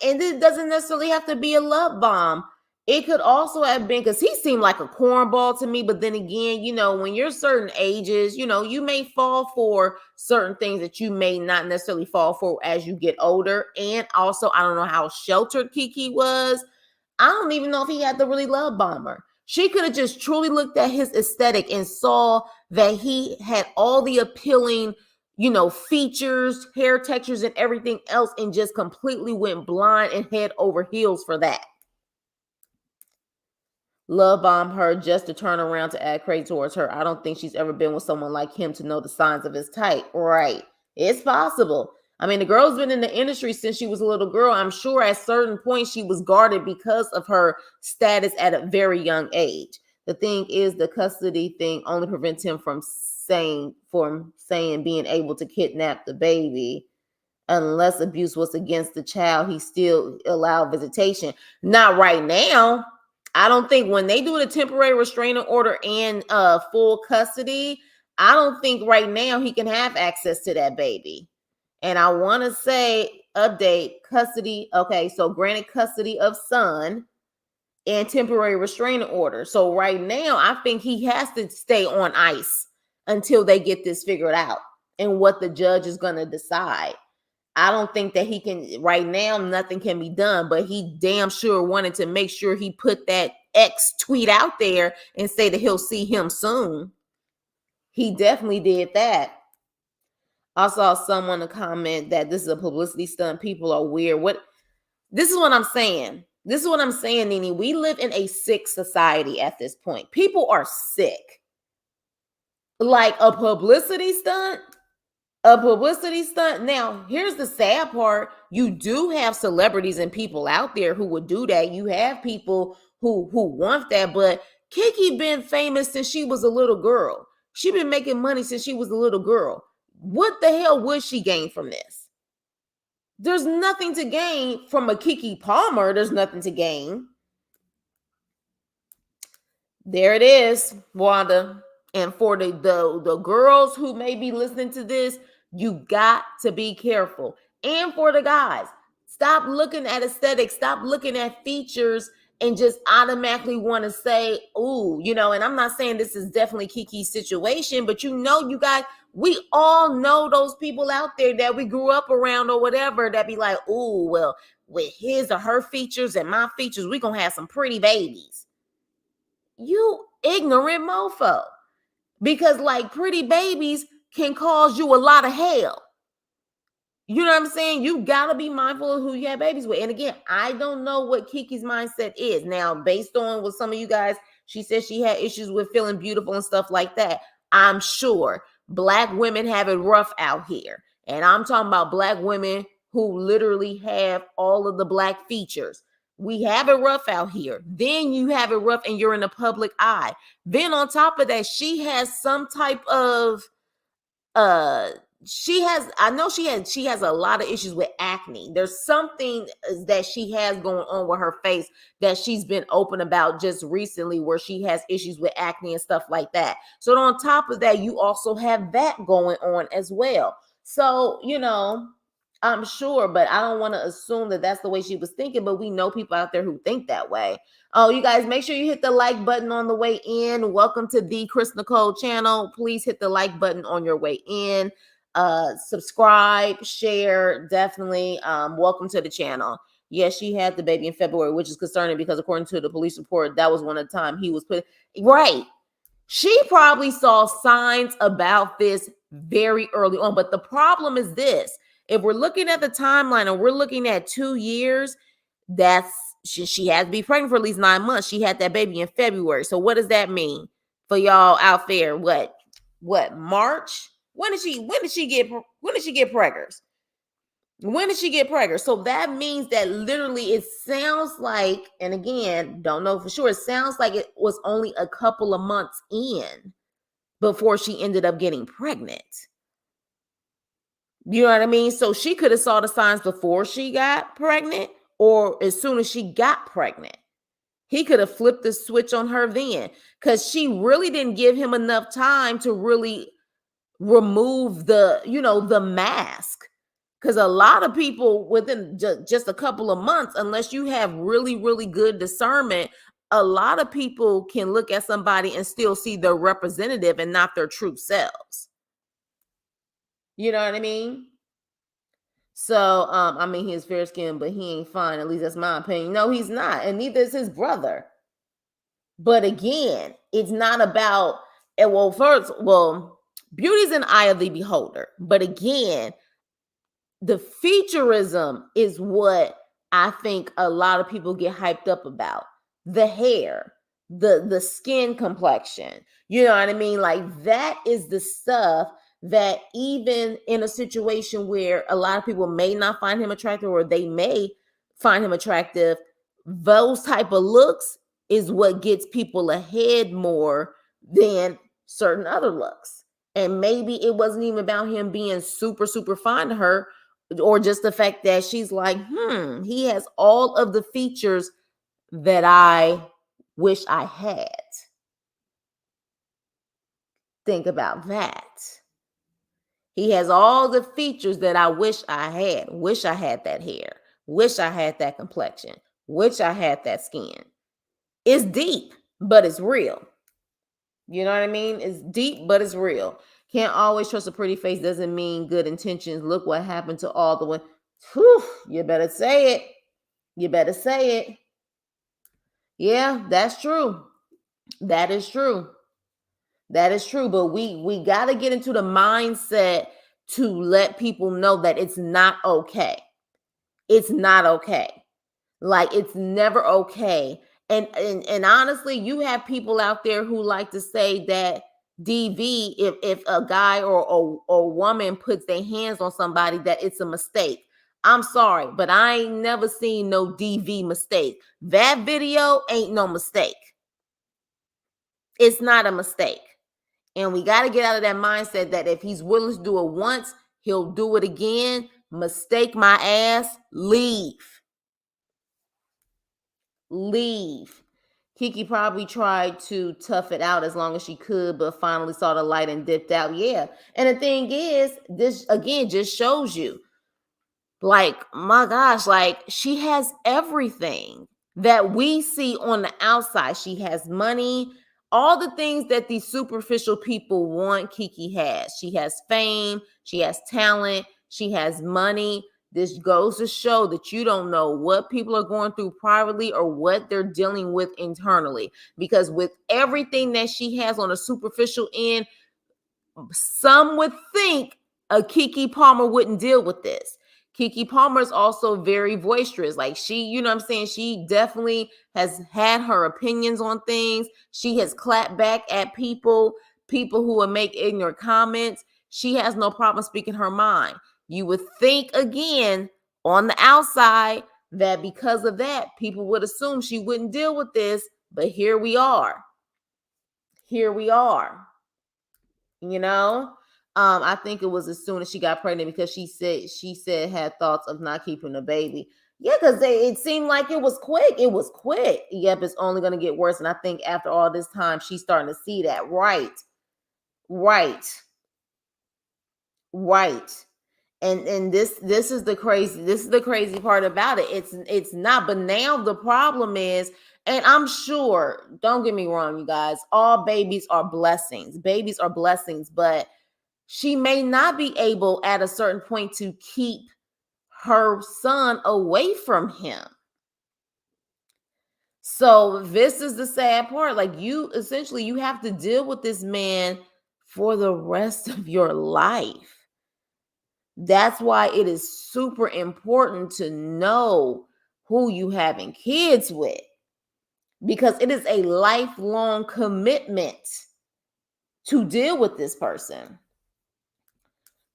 And it doesn't necessarily have to be a love bomb. It could also have been because he seemed like a cornball to me. But then again, when you're certain ages, you may fall for certain things that you may not necessarily fall for as you get older. And also, I don't know how sheltered Keke was. I don't even know if he had to really love bomb her. She could have just truly looked at his aesthetic and saw that he had all the appealing, features, hair textures, and everything else, and just completely went blind and head over heels for that. Love bomb her just to turn around to act crazy towards her. I don't think she's ever been with someone like him to know the signs of his type. Right. It's possible. I mean, the girl's been in the industry since she was a little girl. I'm sure at certain points she was guarded because of her status at a very young age. The thing is, the custody thing only prevents him from saying being able to kidnap the baby. Unless abuse was against the child, he still allowed visitation. Not right now. I don't think when they do the temporary restraining order and full custody, I don't think right now he can have access to that baby. And I want to say update custody. Okay, so granted custody of son and temporary restraining order. So right now, I think he has to stay on ice until they get this figured out and what the judge is going to decide. I don't think that he can right now, nothing can be done, but he damn sure wanted to make sure he put that X tweet out there and say that he'll see him soon. He definitely did that. I saw someone comment that this is a publicity stunt. People are weird. This is what I'm saying. This is what I'm saying, Nene. We live in a sick society at this point. People are sick. Like a publicity stunt. A publicity stunt. Now, here's the sad part. You do have celebrities and people out there who would do that. You have people who want that, but Keke been famous since she was a little girl. She been making money since she was a little girl. What the hell would she gain from this? There's nothing to gain from a Keke Palmer. There's nothing to gain. There it is, Wanda. And for the girls who may be listening to this, you got to be careful. And for the guys, stop looking at aesthetics, stop looking at features and just automatically want to say, ooh, and I'm not saying this is definitely Keke's situation, but you guys, we all know those people out there that we grew up around or whatever that be like, ooh, well, with his or her features and my features, we're going to have some pretty babies. You ignorant mofo. Because like pretty babies can cause you a lot of hell. You know what I'm saying? You gotta be mindful of who you have babies with. And again, I don't know what Keke's mindset is. Now, based on what some of you guys, she said she had issues with feeling beautiful and stuff like that. I'm sure Black women have it rough out here. And I'm talking about Black women who literally have all of the Black features. We have it rough out here. Then you have it rough and you're in the public eye. Then on top of that, she has some type of she has a lot of issues with acne. There's something that she has going on with her face that she's been open about just recently, where she has issues with acne and stuff like that. So on top of that, you also have that going on as well. So I'm sure, but I don't want to assume that that's the way she was thinking, but we know people out there who think that way. Oh, you guys, make sure you hit the like button on the way in. Welcome to the Chris Nicole channel. Please hit the like button on your way in. Subscribe, share, definitely. Welcome to the channel. Yes, she had the baby in February, which is concerning because according to the police report, that was one of the time he was put right. She probably saw signs about this very early on. But the problem is this. If we're looking at the timeline and we're looking at 2 years, she had to be pregnant for at least 9 months. She had that baby in February. So what does that mean for y'all out there? What March? When did she get pregnant? When did she get pregnant? So that means that literally it sounds like, and again, don't know for sure, it sounds like it was only a couple of months in before she ended up getting pregnant. You know what I mean? So she could have saw the signs before she got pregnant or as soon as she got pregnant. He could have flipped the switch on her then because she really didn't give him enough time to really remove the mask. Because a lot of people within just a couple of months, unless you have really, really good discernment, a lot of people can look at somebody and still see their representative and not their true selves. You know what I mean? So, I mean, he's fair skinned, but he ain't fine. At least that's my opinion. No, he's not. And neither is his brother. But again, it's not about, beauty's an eye of the beholder. But again, the featureism is what I think a lot of people get hyped up about. The hair, the skin complexion. You know what I mean? Like that is the stuff that even in a situation where a lot of people may not find him attractive or they may find him attractive, those type of looks is what gets people ahead more than certain other looks. And maybe it wasn't even about him being super, super fine to her, or just the fact that she's like, he has all of the features that I wish I had. Think about that. He has all the features that I wish I had. Wish I had that hair. Wish I had that complexion. Wish I had that skin. It's deep, but it's real. You know what I mean? It's deep, but it's real. Can't always trust a pretty face doesn't mean good intentions. Look what happened to all the one. Whew, you better say it. You better say it. Yeah, that's true. That is true. That is true. But we got to get into the mindset to let people know that it's not okay. It's not okay. Like, it's never okay. And honestly, you have people out there who like to say that DV, if a guy or woman puts their hands on somebody, that it's a mistake. I'm sorry, but I ain't never seen no DV mistake. That video ain't no mistake. It's not a mistake. And we got to get out of that mindset that if he's willing to do it once, he'll do it again. Mistake my ass, leave. Leave. Keke probably tried to tough it out as long as she could, but finally saw the light and dipped out. Yeah. And the thing is, this again just shows you, like, my gosh, like, she has everything that we see on the outside. She has money, all the things that these superficial people want. Keke has. She has fame, she has talent, she has money. This goes to show that you don't know what people are going through privately or what they're dealing with internally. Because with everything that she has on a superficial end, some would think a Keke Palmer wouldn't deal with this. Keke Palmer is also very boisterous. Like, she, you know what I'm saying? She definitely has had her opinions on things. She has clapped back at people who would make ignorant comments. She has no problem speaking her mind. You would think, again, on the outside, that because of that, people would assume she wouldn't deal with this. But here we are. Here we are. You know, I think it was as soon as she got pregnant, because she said had thoughts of not keeping the baby. Yeah, because it seemed like it was quick. It was quick. Yep, it's only going to get worse. And I think after all this time, she's starting to see that. Right. And this is the crazy part about it. It's not. But now the problem is, and I'm sure, don't get me wrong, you guys, all babies are blessings. Babies are blessings, but she may not be able at a certain point to keep her son away from him. So this is the sad part. Like, you have to deal with this man for the rest of your life. That's why it is super important to know who you having kids with, because it is a lifelong commitment to deal with this person.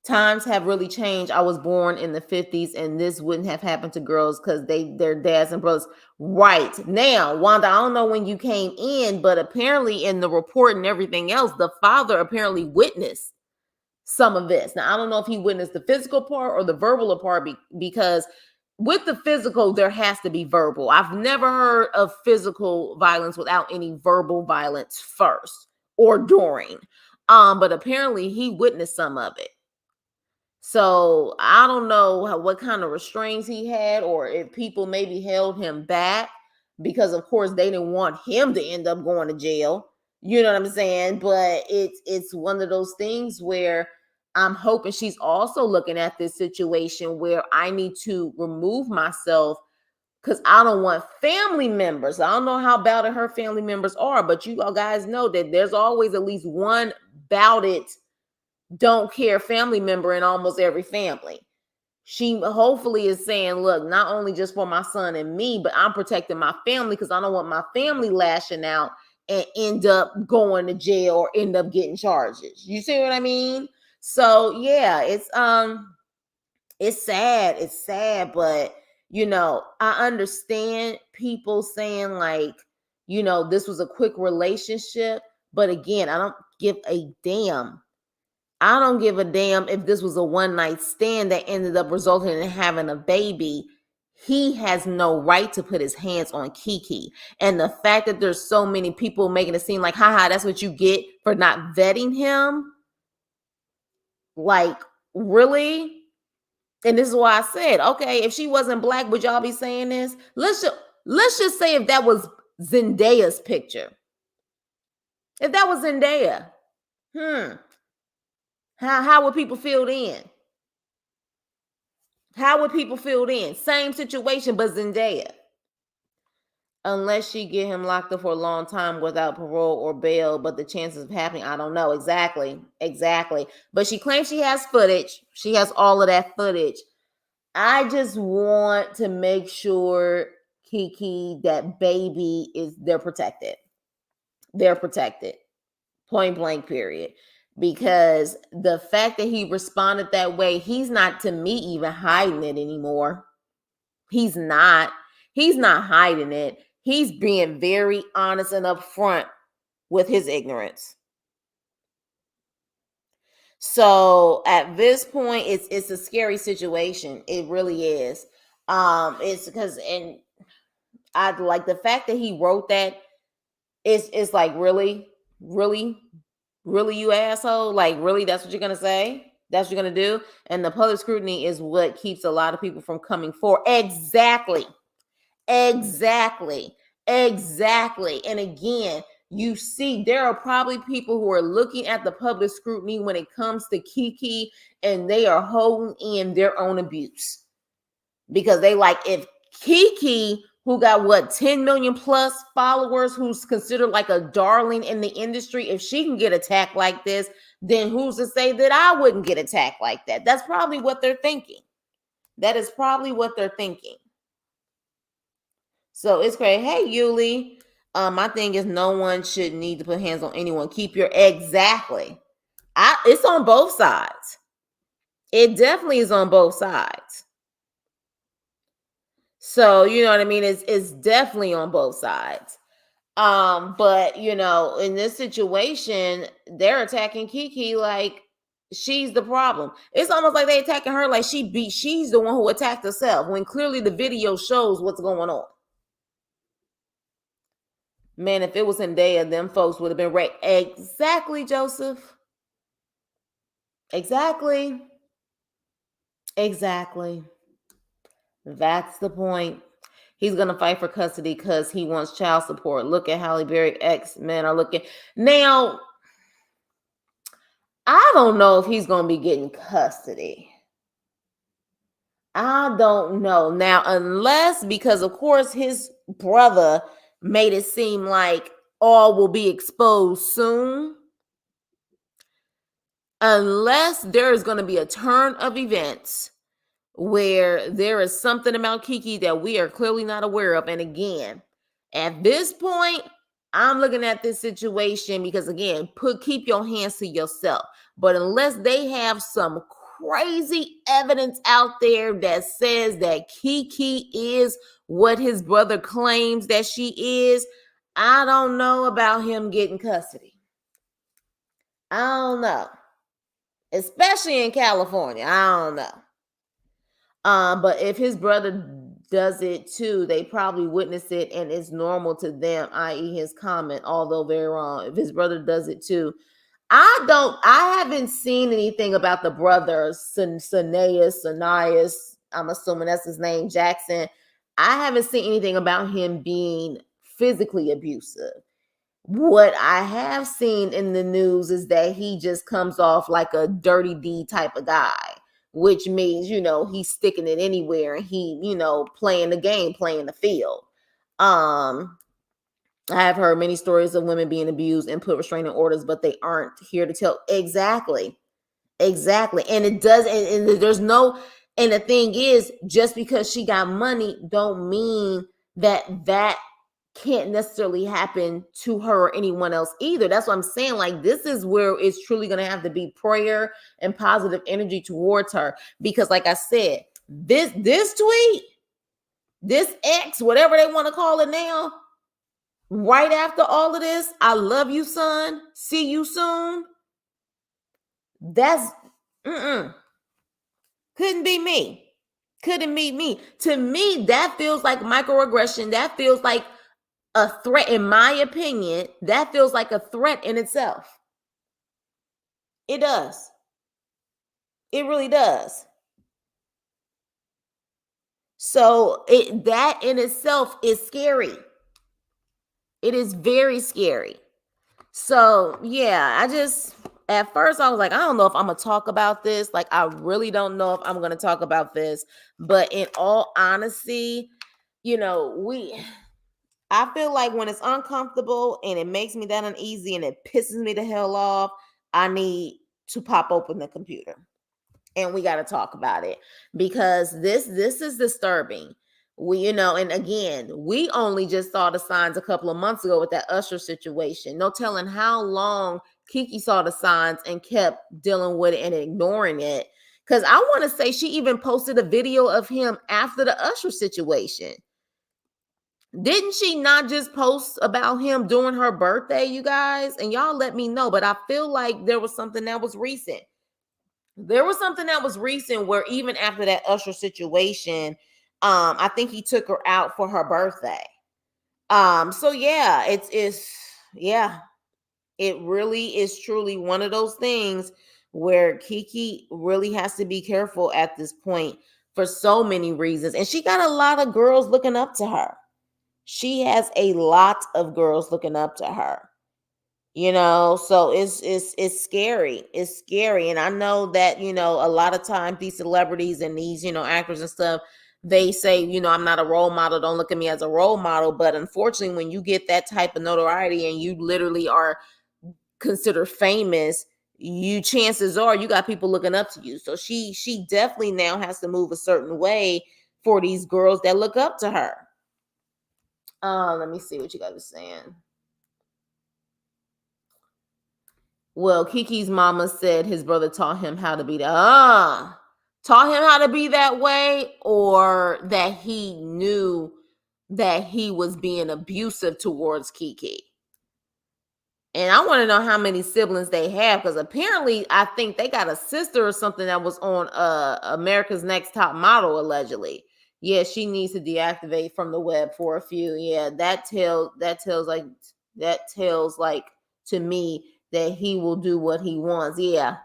Times have really changed. I was born in the 50s, and this wouldn't have happened to girls because their dads and brothers. Right. Now, Wanda, I don't know when you came in, but apparently in the report and everything else, the father apparently witnessed some of this. Now, I don't know if he witnessed the physical part or the verbal part, because with the physical, there has to be verbal. I've never heard of physical violence without any verbal violence first or during. But apparently he witnessed some of it. So I don't know what kind of restraints he had, or if people maybe held him back because, of course, they didn't want him to end up going to jail. You know what I'm saying? But it's one of those things where I'm hoping she's also looking at this situation where I need to remove myself, because I don't want family members. I don't know how bad her family members are, but you all guys know that there's always at least one about it don't care family member in almost every family. She hopefully is saying, look, not only just for my son and me, but I'm protecting my family, because I don't want my family lashing out and end up going to jail or end up getting charges. You see what I mean? So yeah, it's sad. It's sad, but I understand people saying like, this was a quick relationship, but again, I don't give a damn. I don't give a damn if this was a one night stand that ended up resulting in having a baby. He has no right to put his hands on Keke. And the fact that there's so many people making it seem like, haha, that's what you get for not vetting him. Like, really? And this is why I said, okay, if she wasn't black, would y'all be saying this? Let's just say if that was Zendaya's picture. If that was Zendaya, how would people feel then? How would people feel then? Same situation, but Zendaya. Unless she get him locked up for a long time without parole or bail, but the chances of happening, I don't know. Exactly. But she claims she has footage. She has all of that footage. I just want to make sure, Keke, that baby they're protected. They're protected. Point blank, period. Because the fact that he responded that way, he's not, to me, even hiding it anymore. He's not. He's not hiding it. He's being very honest and upfront with his ignorance. So at this point, it's a scary situation. It really is. It's because, and I like the fact that he wrote that. It's like, really, really, really, you asshole. Like, really, that's what you're gonna say? That's what you're gonna do? And the public scrutiny is what keeps a lot of people from coming forward. Exactly. And again, you see, there are probably people who are looking at the public scrutiny when it comes to Keke, and they are holding in their own abuse because they like, if Keke, who got what, 10 million plus followers, who's considered like a darling in the industry, if she can get attacked like this, then who's to say that I wouldn't get attacked like that? That's probably what they're thinking. That is probably what they're thinking. So it's crazy. Hey, Yuli. My thing is, no one should need to put hands on anyone. Keep your, exactly. It's on both sides. It definitely is on both sides. So you know what I mean? It's definitely on both sides. But in this situation, they're attacking Keke like she's the problem. It's almost like they attacking her like she's the one who attacked herself, when clearly the video shows what's going on. Man, if it was Zendaya, them folks would have been right. Exactly, Joseph. Exactly. That's the point. He's gonna fight for custody because he wants child support. Look at Halle Berry X-Men are looking. Now, I don't know if he's gonna be getting custody. I don't know. Now, unless, because of course his brother made it seem like all will be exposed soon. Unless there is going to be a turn of events where there is something about Keke that we are clearly not aware of. And again, at this point, I'm looking at this situation because, again, keep your hands to yourself. But unless they have some crazy evidence out there that says that Keke is what his brother claims that she is, I don't know about him getting custody. I don't know. Especially in California. I don't know. But if his brother does it too, they probably witness it and it's normal to them, i.e. his comment, although very wrong. If his brother does it too, I haven't seen anything about the brother, Sanias, I'm assuming that's his name, Jackson. I haven't seen anything about him being physically abusive. What I have seen in the news is that he just comes off like a dirty D type of guy, which means, he's sticking it anywhere and he, playing the game, playing the field. I have heard many stories of women being abused and put restraining orders, but they aren't here to tell. Exactly. And it does, and there's no, and the thing is, just because she got money don't mean that can't necessarily happen to her or anyone else either. That's what I'm saying. Like, this is where it's truly going to have to be prayer and positive energy towards her. Because, like I said, this tweet, this X, whatever they want to call it now, right after all of this, I love you, son. See you soon. That's couldn't be me. Couldn't be me. To me, that feels like microaggression. That feels like a threat, in my opinion. That feels like a threat in itself. It does. It really does. So that in itself is scary. It is very scary. So yeah, at first I was like, I don't know if I'm gonna talk about this. Like, I really don't know if I'm gonna talk about this. But in all honesty, I feel like when it's uncomfortable and it makes me that uneasy and it pisses me the hell off, I need to pop open the computer and we got to talk about it, because this is disturbing. And again, we only just saw the signs a couple of months ago with that Usher situation. No telling how long Keke saw the signs and kept dealing with it and ignoring it. Because I want to say she even posted a video of him after the Usher situation. Didn't she not just post about him during her birthday, you guys? And y'all let me know, but I feel like there was something that was recent. There was something that was recent where even after that Usher situation, I think he took her out for her birthday. So yeah, yeah, it really is truly one of those things where Keke really has to be careful at this point for so many reasons. And she got a lot of girls looking up to her. She has a lot of girls looking up to her. So it's scary. It's scary. And I know that, a lot of times these celebrities and these, actors and stuff, they say, I'm not a role model, don't look at me as a role model. But unfortunately, when you get that type of notoriety and you literally are considered famous, chances are you got people looking up to you. So she definitely now has to move a certain way for these girls that look up to her. Let me see what you guys are saying. Well, Kiki's mama said his brother taught him how to be taught him how to be that way, or that he knew that he was being abusive towards Keke. And I want to know how many siblings they have, because apparently I think they got a sister or something that was on America's Next Top Model, allegedly. Yeah, she needs to deactivate from the web for a few. Yeah, that tells like to me that he will do what he wants. Yeah.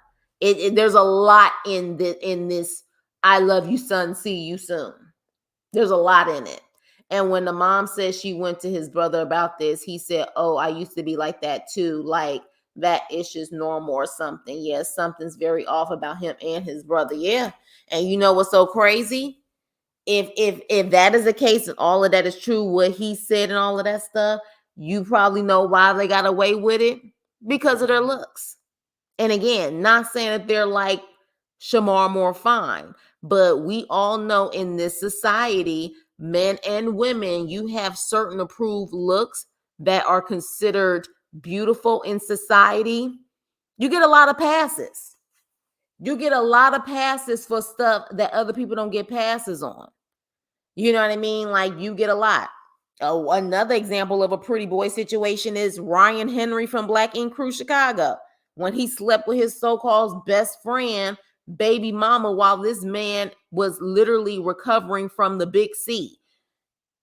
There's a lot in this I love you, son, see you soon. There's a lot in it. And when the mom says she went to his brother about this, he said, "Oh, I used to be like that too. Like, that is just normal or something." Yeah, something's very off about him and his brother. Yeah. And you know what's so crazy? If that is the case and all of that is true, what he said and all of that stuff, you probably know why they got away with it, because of their looks. And again, not saying that they're like Shamar Moore fine, but we all know in this society, men and women, you have certain approved looks that are considered beautiful in society. You get a lot of passes. You get a lot of passes for stuff that other people don't get passes on. You know what I mean? Like, you get a lot. Oh, another example of a pretty boy situation is Ryan Henry from Black Ink Crew Chicago, when he slept with his so-called best friend, baby mama, while this man was literally recovering from the big C.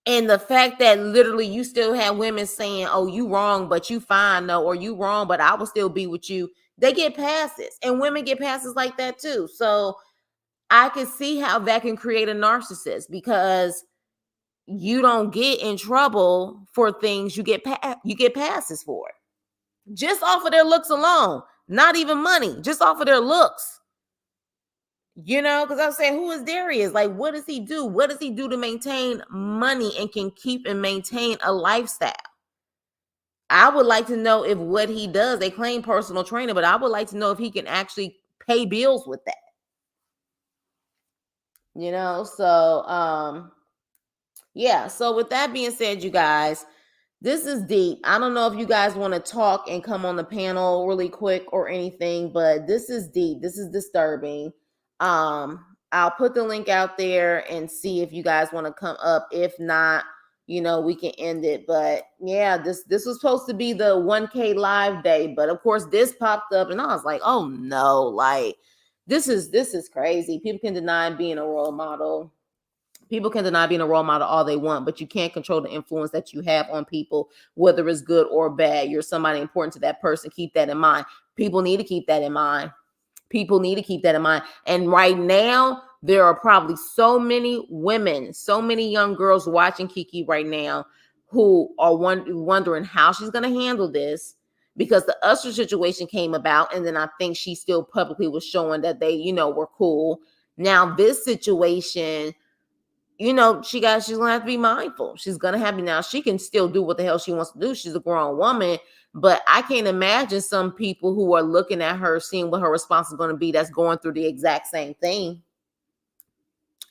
And the fact that literally you still have women saying, "Oh, you wrong, but you fine, no," or "You wrong, but I will still be with you." They get passes, and women get passes like that too. So I can see how that can create a narcissist, because you don't get in trouble for things you get passes for it. Just off of their looks alone, not even money, just off of their looks. Because I was saying, who is Darius? Like, what does he do? What does he do to maintain money and can keep and maintain a lifestyle? I would like to know if what he does, they claim personal trainer, but I would like to know if he can actually pay bills with that. So yeah. So with that being said, you guys, This is deep. I don't know if you guys want to talk and come on the panel really quick or anything, but this is deep. This is disturbing. I'll put the link out there and see if you guys want to come up. If not, we can end it. But yeah, this was supposed to be the 1K live day, but of course this popped up and I was like, oh no, like this is crazy. People can deny being a role model. People can deny being a role model all they want, but you can't control the influence that you have on people, whether it's good or bad. You're somebody important to that person. Keep that in mind. People need to keep that in mind. People need to keep that in mind. And right now, there are probably so many women, so many young girls watching Keke right now who are wondering how she's going to handle this, because the Usher situation came about. And then I think she still publicly was showing that they, were cool. Now, this situation, she's gonna have to be mindful. She's gonna have to, now she can still do what the hell she wants to do. She's a grown woman, but I can't imagine some people who are looking at her, seeing what her response is going to be, that's going through the exact same thing.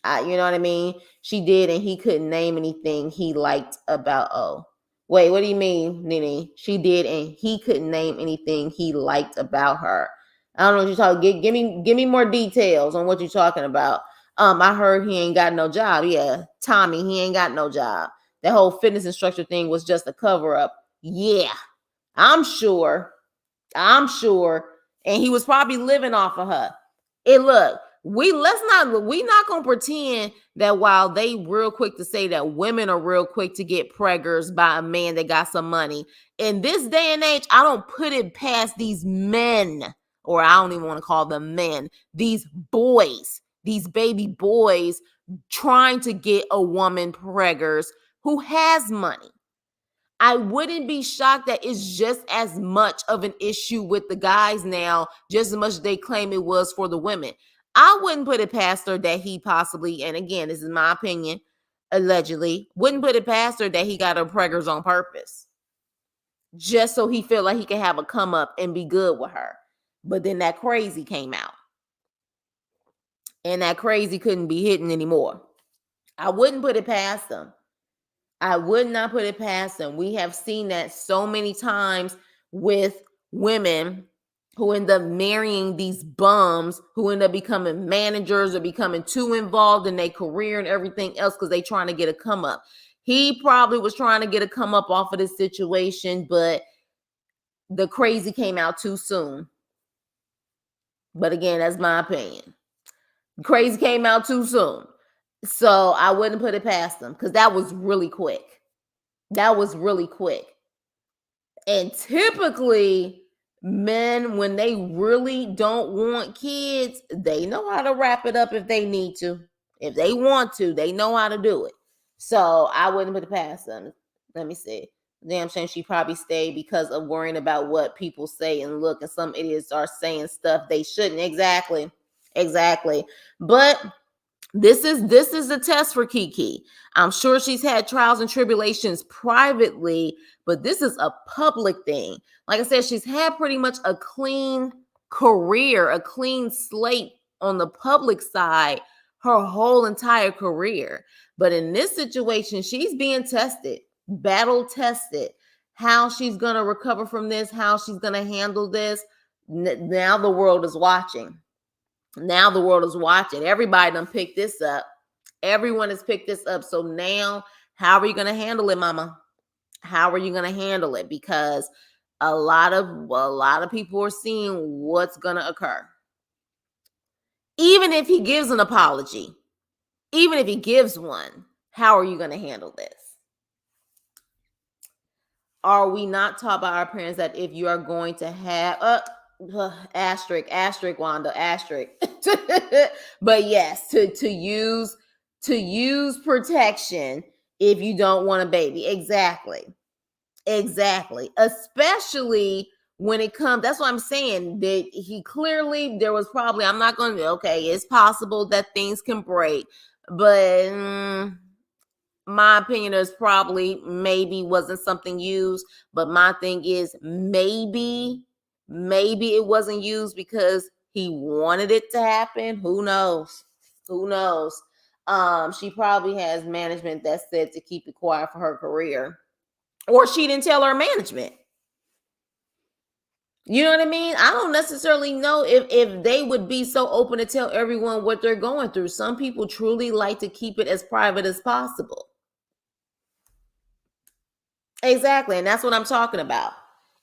You know what I mean? She did, and he couldn't name anything he liked about. Oh, wait, what do you mean, Nene? She did, and he couldn't name anything he liked about her. I don't know what you're talking. Give me more details on what you're talking about. I heard he ain't got no job. Yeah, Tommy, he ain't got no job. That whole fitness instructor thing was just a cover up. Yeah, I'm sure. I'm sure. And he was probably living off of her. And look, we not gonna pretend that while they real quick to say that women are real quick to get preggers by a man that got some money. In this day and age, I don't put it past these men, or I don't even want to call them men, these boys, these baby boys trying to get a woman preggers who has money. I wouldn't be shocked that it's just as much of an issue with the guys now, just as much as they claim it was for the women. I wouldn't put it past her that he possibly, and again, this is my opinion, allegedly, wouldn't put it past her that he got her preggers on purpose, just so he felt like he could have a come up and be good with her. But then that crazy came out, and that crazy couldn't be hidden anymore. I wouldn't put it past them. I would not put it past them. We have seen that so many times with women who end up marrying these bums, who end up becoming managers or becoming too involved in their career and everything else because they trying to get a come up. He probably was trying to get a come up off of this situation, but the crazy came out too soon. But again, that's my opinion. Crazy came out too soon. So I wouldn't put it past them because that was really quick. That was really quick. And typically, men, when they really don't want kids, they know how to wrap it up if they need to. If they want to, they know how to do it. So I wouldn't put it past them. Let me see. Damn shame she probably stayed because of worrying about what people say and look. And some idiots are saying stuff they shouldn't. Exactly. But this is a test for Keke. I'm sure she's had trials and tribulations privately, but this is a public thing. Like I said, she's had pretty much a clean career, a clean slate on the public side her whole entire career. But in this situation, she's being tested, battle tested. How she's going to recover from this, how she's going to handle this. Now the world is watching. Now the world is watching. Everybody done picked this up. Everyone has picked this up. So now, how are you going to handle it, mama? How are you going to handle it? Because a lot of people are seeing what's going to occur. Even if he gives an apology, even if he gives one, how are you going to handle this? Are we not taught by our parents that if you are going to have asterisk Wanda asterisk but yes, to use protection if you don't want a baby. Exactly, especially when it comes, that's what I'm saying, that he clearly, there was probably, I'm not going to, okay, it's possible that things can break, but my opinion is probably maybe wasn't something used. But my thing is maybe it wasn't used because he wanted it to happen. Who knows? She probably has management that said to keep it quiet for her career. or she didn't tell her management. You know what I mean? I don't necessarily know if they would be so open to tell everyone what they're going through. Some people truly like to keep it as private as possible. Exactly, and that's what I'm talking about.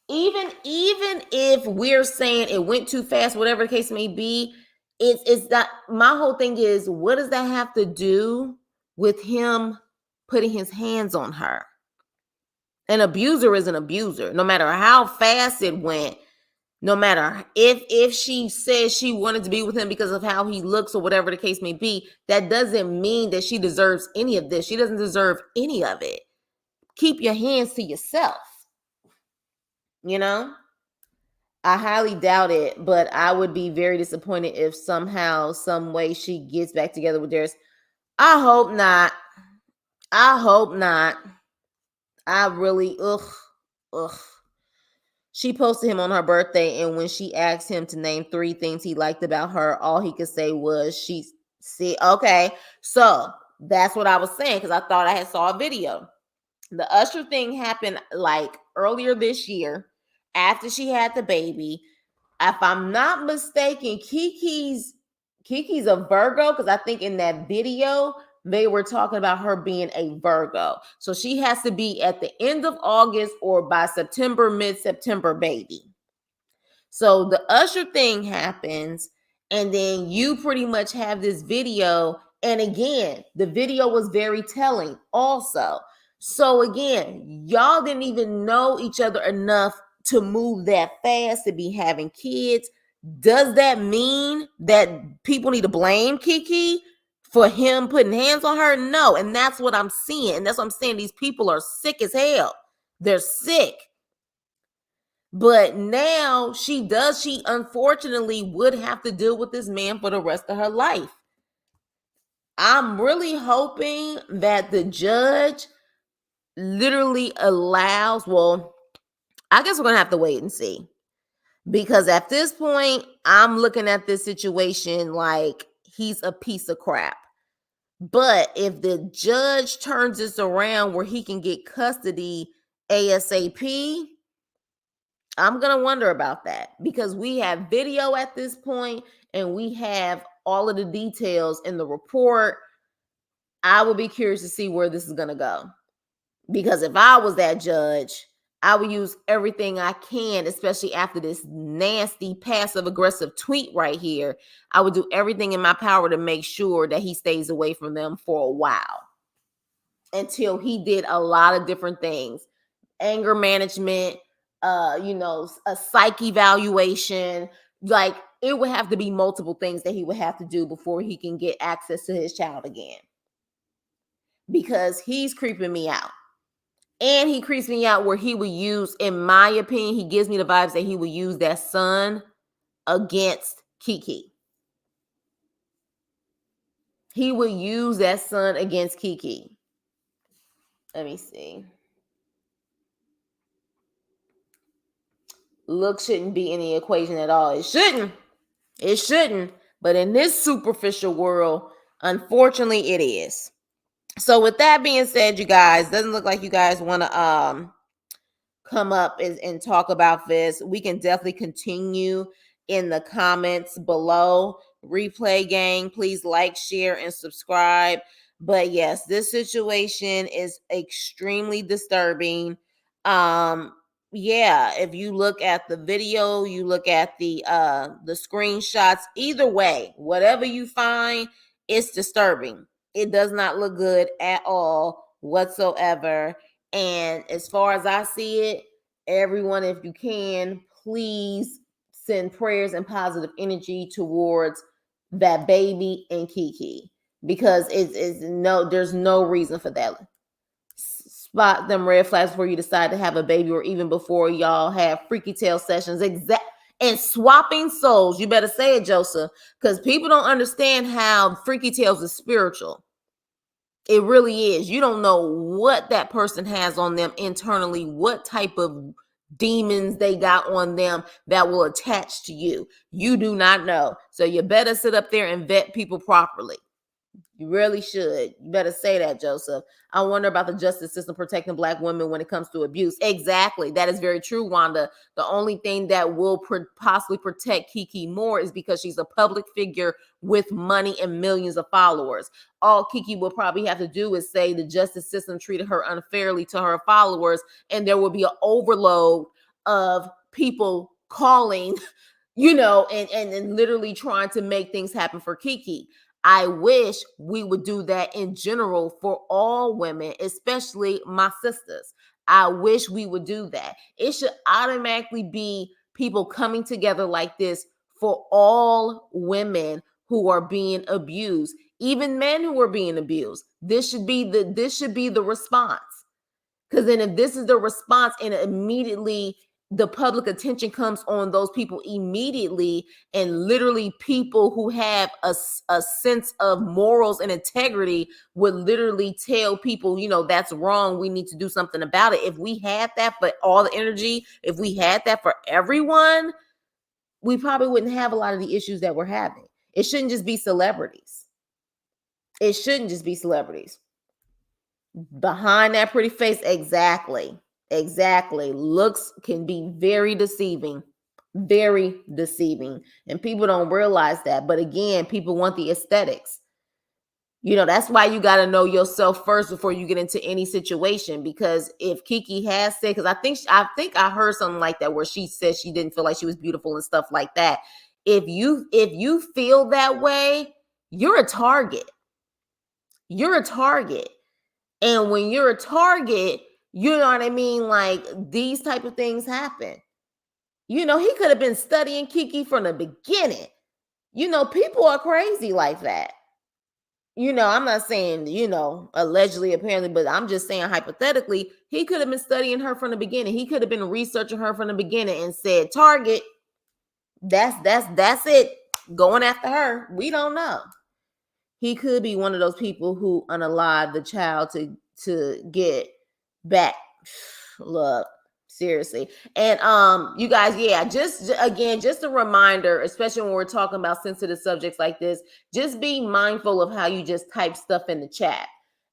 Even if we're saying it went too fast, whatever the case may be, it's not. My whole thing is, what does that have to do with him putting his hands on her? An abuser is an abuser, no matter how fast it went. No matter if she says she wanted to be with him because of how he looks or whatever the case may be, that doesn't mean that she deserves any of this. She doesn't deserve any of it. Keep your hands to yourself. You know, I highly doubt it, but I would be very disappointed if somehow, some way she gets back together with theirs. I hope not. I hope not. I really, ugh. She posted him on her birthday, and when she asked him to name 3 things he liked about her, all he could say was she said, okay. So that's what I was saying, because I thought I had saw a video. The Usher thing happened like earlier this year after she had the baby. If I'm not mistaken, Keke's a Virgo, because I think in that video they were talking about her being a Virgo. So she has to be at the end of August or by September, mid-September, baby. So the Usher thing happens, and then you pretty much have this video. And again, the video was very telling also. So again, y'all didn't even know each other enough to move that fast to be having kids. Does that mean that people need to blame Keke for him putting hands on her? No. And that's what I'm seeing. And that's what I'm saying. These people are sick as hell. They're sick. But now she unfortunately would have to deal with this man for the rest of her life. I'm really hoping that the judge literally allows, well, I guess we're going to have to wait and see. Because at this point, I'm looking at this situation like he's a piece of crap. But if the judge turns this around where he can get custody ASAP, I'm going to wonder about that, because we have video at this point and we have all of the details in the report. I would be curious to see where this is going to go, because if I was that judge, I would use everything I can, especially after this nasty passive aggressive tweet right here. I would do everything in my power to make sure that he stays away from them for a while, until he did a lot of different things. Anger management, a psych evaluation. Like, it would have to be multiple things that he would have to do before he can get access to his child again, because he's creeping me out. And he creeps me out where he would use, in my opinion, he gives me the vibes that he would use that son against Keke. He would use that son against Keke. Let me see. Look shouldn't be in the equation at all. It shouldn't. It shouldn't. But in this superficial world, unfortunately, it is. So with that being said, you guys, doesn't look like you guys want to come up and talk about this. We can definitely continue in the comments below. Replay gang, please like, share, and subscribe. But yes, this situation is extremely disturbing. Yeah, if you look at the video, you look at the screenshots, either way, whatever you find, it's disturbing. It does not look good at all whatsoever. And as far as I see it, everyone, if you can, please send prayers and positive energy towards that baby and Keke, because there's no reason for that. Spot them red flags before you decide to have a baby, or even before y'all have freaky tale sessions. And swapping souls. You better say it, Joseph, because people don't understand how freaky tales is spiritual. It really is. You don't know what that person has on them internally, what type of demons they got on them that will attach to you. You do not know. So you better sit up there and vet people properly. You really should. You better say that, Joseph. I wonder about the justice system protecting Black women when it comes to abuse. Exactly. That is very true, Wanda. The only thing that will possibly protect Keke more is because she's a public figure with money and millions of followers. All Keke will probably have to do is say the justice system treated her unfairly to her followers, and there will be an overload of people calling, and literally trying to make things happen for Keke. I wish we would do that in general for all women, especially my sisters. I wish we would do that. It should automatically be people coming together like this for all women who are being abused, even men who are being abused. This should be the response. Because then if this is the response and immediately the public attention comes on those people immediately, and literally people who have a sense of morals and integrity would literally tell people, that's wrong. We need to do something about it. If we had that for all the energy, if we had that for everyone, we probably wouldn't have a lot of the issues that we're having. It shouldn't just be celebrities. It shouldn't just be celebrities. Behind that pretty face, exactly. Looks can be very deceiving. Very deceiving. And people don't realize that. But again, people want the aesthetics. That's why you got to know yourself first before you get into any situation. Because if Keke has said, because I think I heard something like that where she said she didn't feel like she was beautiful and stuff like that. If you feel that way, you're a target. You're a target. And when you're a target, you know what I mean? Like, these type of things happen. He could have been studying Keke from the beginning. People are crazy like that. I'm not saying, allegedly, apparently, but I'm just saying hypothetically, he could have been studying her from the beginning. He could have been researching her from the beginning and said, target, that's it. Going after her. We don't know. He could be one of those people who unalived the child to get back. Look, seriously. And you guys, just a reminder, especially when we're talking about sensitive subjects like this, just be mindful of how you just type stuff in the chat.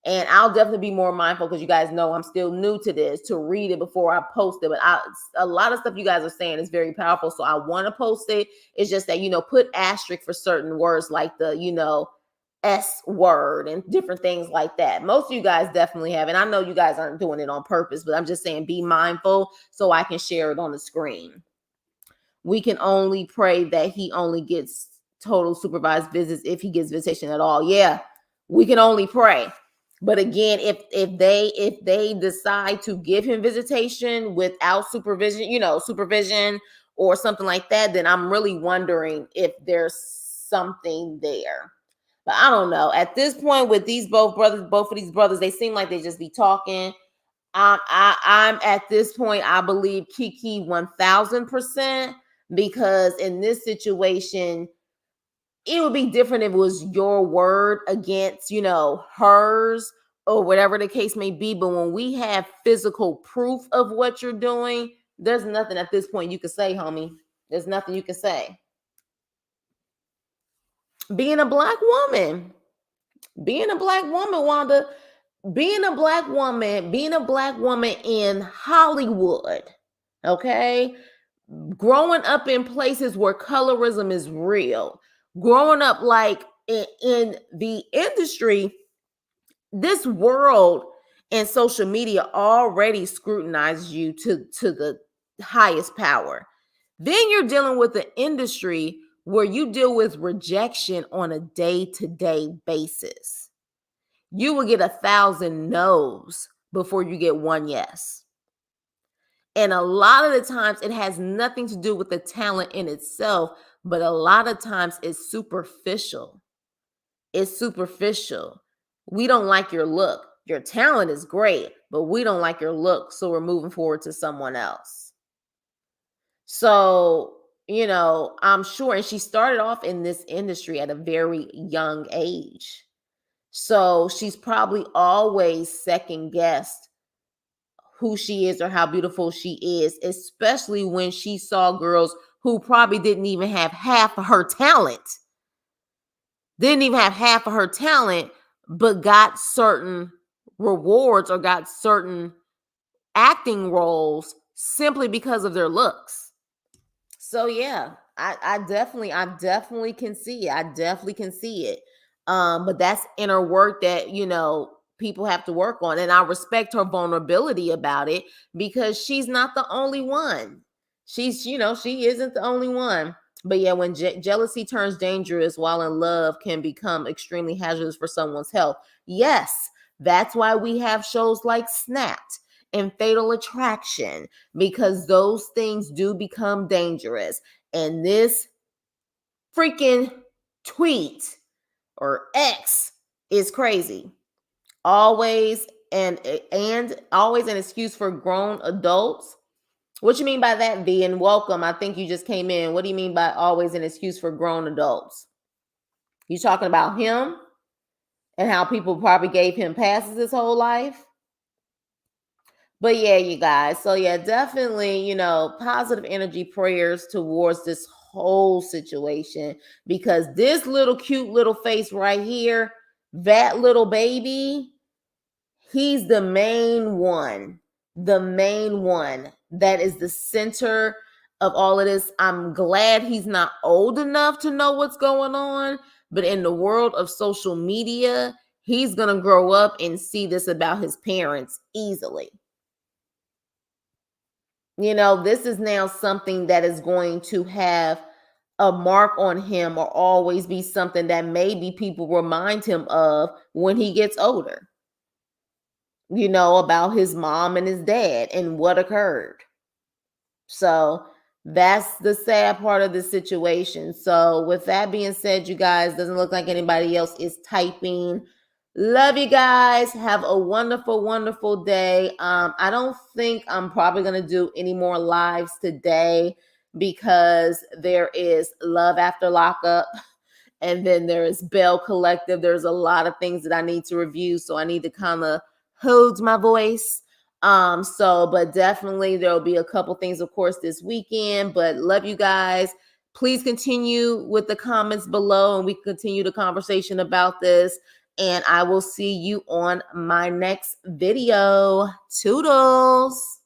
And I'll definitely be more mindful because you guys know I'm still new to this, to read it before I post it. But a lot of stuff you guys are saying is very powerful. So I want to post it. It's just that, put asterisk for certain words like the, S word and different things like that. Most of you guys definitely have. And I know you guys aren't doing it on purpose, but I'm just saying be mindful so I can share it on the screen. We can only pray that he only gets total supervised visits if he gets visitation at all. Yeah, we can only pray. But again, if they decide to give him visitation without supervision or something like that, then I'm really wondering if there's something there. But I don't know. At this point, with both of these brothers, they seem like they just be talking. I'm at this point, I believe Keke 1000%, because in this situation, it would be different if it was your word against, hers or whatever the case may be. But when we have physical proof of what you're doing, there's nothing at this point you can say, homie. There's nothing you can say. Being a black woman, Wanda, being a black woman in Hollywood, okay? Growing up in places where colorism is real, growing up like in the industry, this world and social media already scrutinizes you to the highest power. Then you're dealing with an industry where you deal with rejection on a day-to-day basis. You will get 1,000 no's before you get one yes. And a lot of the times it has nothing to do with the talent in itself, but a lot of times it's superficial. It's superficial. We don't like your look. Your talent is great, but we don't like your look, so we're moving forward to someone else. So, I'm sure, and she started off in this industry at a very young age. So she's probably always second guessed who she is or how beautiful she is, especially when she saw girls who probably didn't even have half of her talent. but got certain rewards or got certain acting roles simply because of their looks. So yeah, I definitely can see it. I definitely can see it. But that's inner work that, people have to work on. And I respect her vulnerability about it because she's not the only one. She isn't the only one. But yeah, when jealousy turns dangerous while in love can become extremely hazardous for someone's health. Yes, that's why we have shows like Snapped and Fatal Attraction, because those things do become dangerous. And this freaking tweet or X is crazy. Always and always an excuse for grown adults. What you mean by that, V? And welcome. I think you just came in. What do you mean by always an excuse for grown adults? You talking about him and how people probably gave him passes his whole life? But yeah, you guys. So yeah, definitely, positive energy prayers towards this whole situation, because this little cute little face right here, that little baby, he's the main one. The main one that is the center of all of this. I'm glad he's not old enough to know what's going on, but in the world of social media, he's going to grow up and see this about his parents easily. This is now something that is going to have a mark on him or always be something that maybe people remind him of when he gets older, about his mom and his dad and what occurred. So that's the sad part of the situation. So with that being said, you guys, doesn't look like anybody else is typing. Love you guys. Have a wonderful, wonderful day. I don't think I'm probably going to do any more lives today because there is Love After Lockup and then there is Bell Collective. There's a lot of things that I need to review, so I need to kind of hold my voice. But definitely there'll be a couple things, of course, this weekend. But love you guys. Please continue with the comments below and we continue the conversation about this. And I will see you on my next video. Toodles.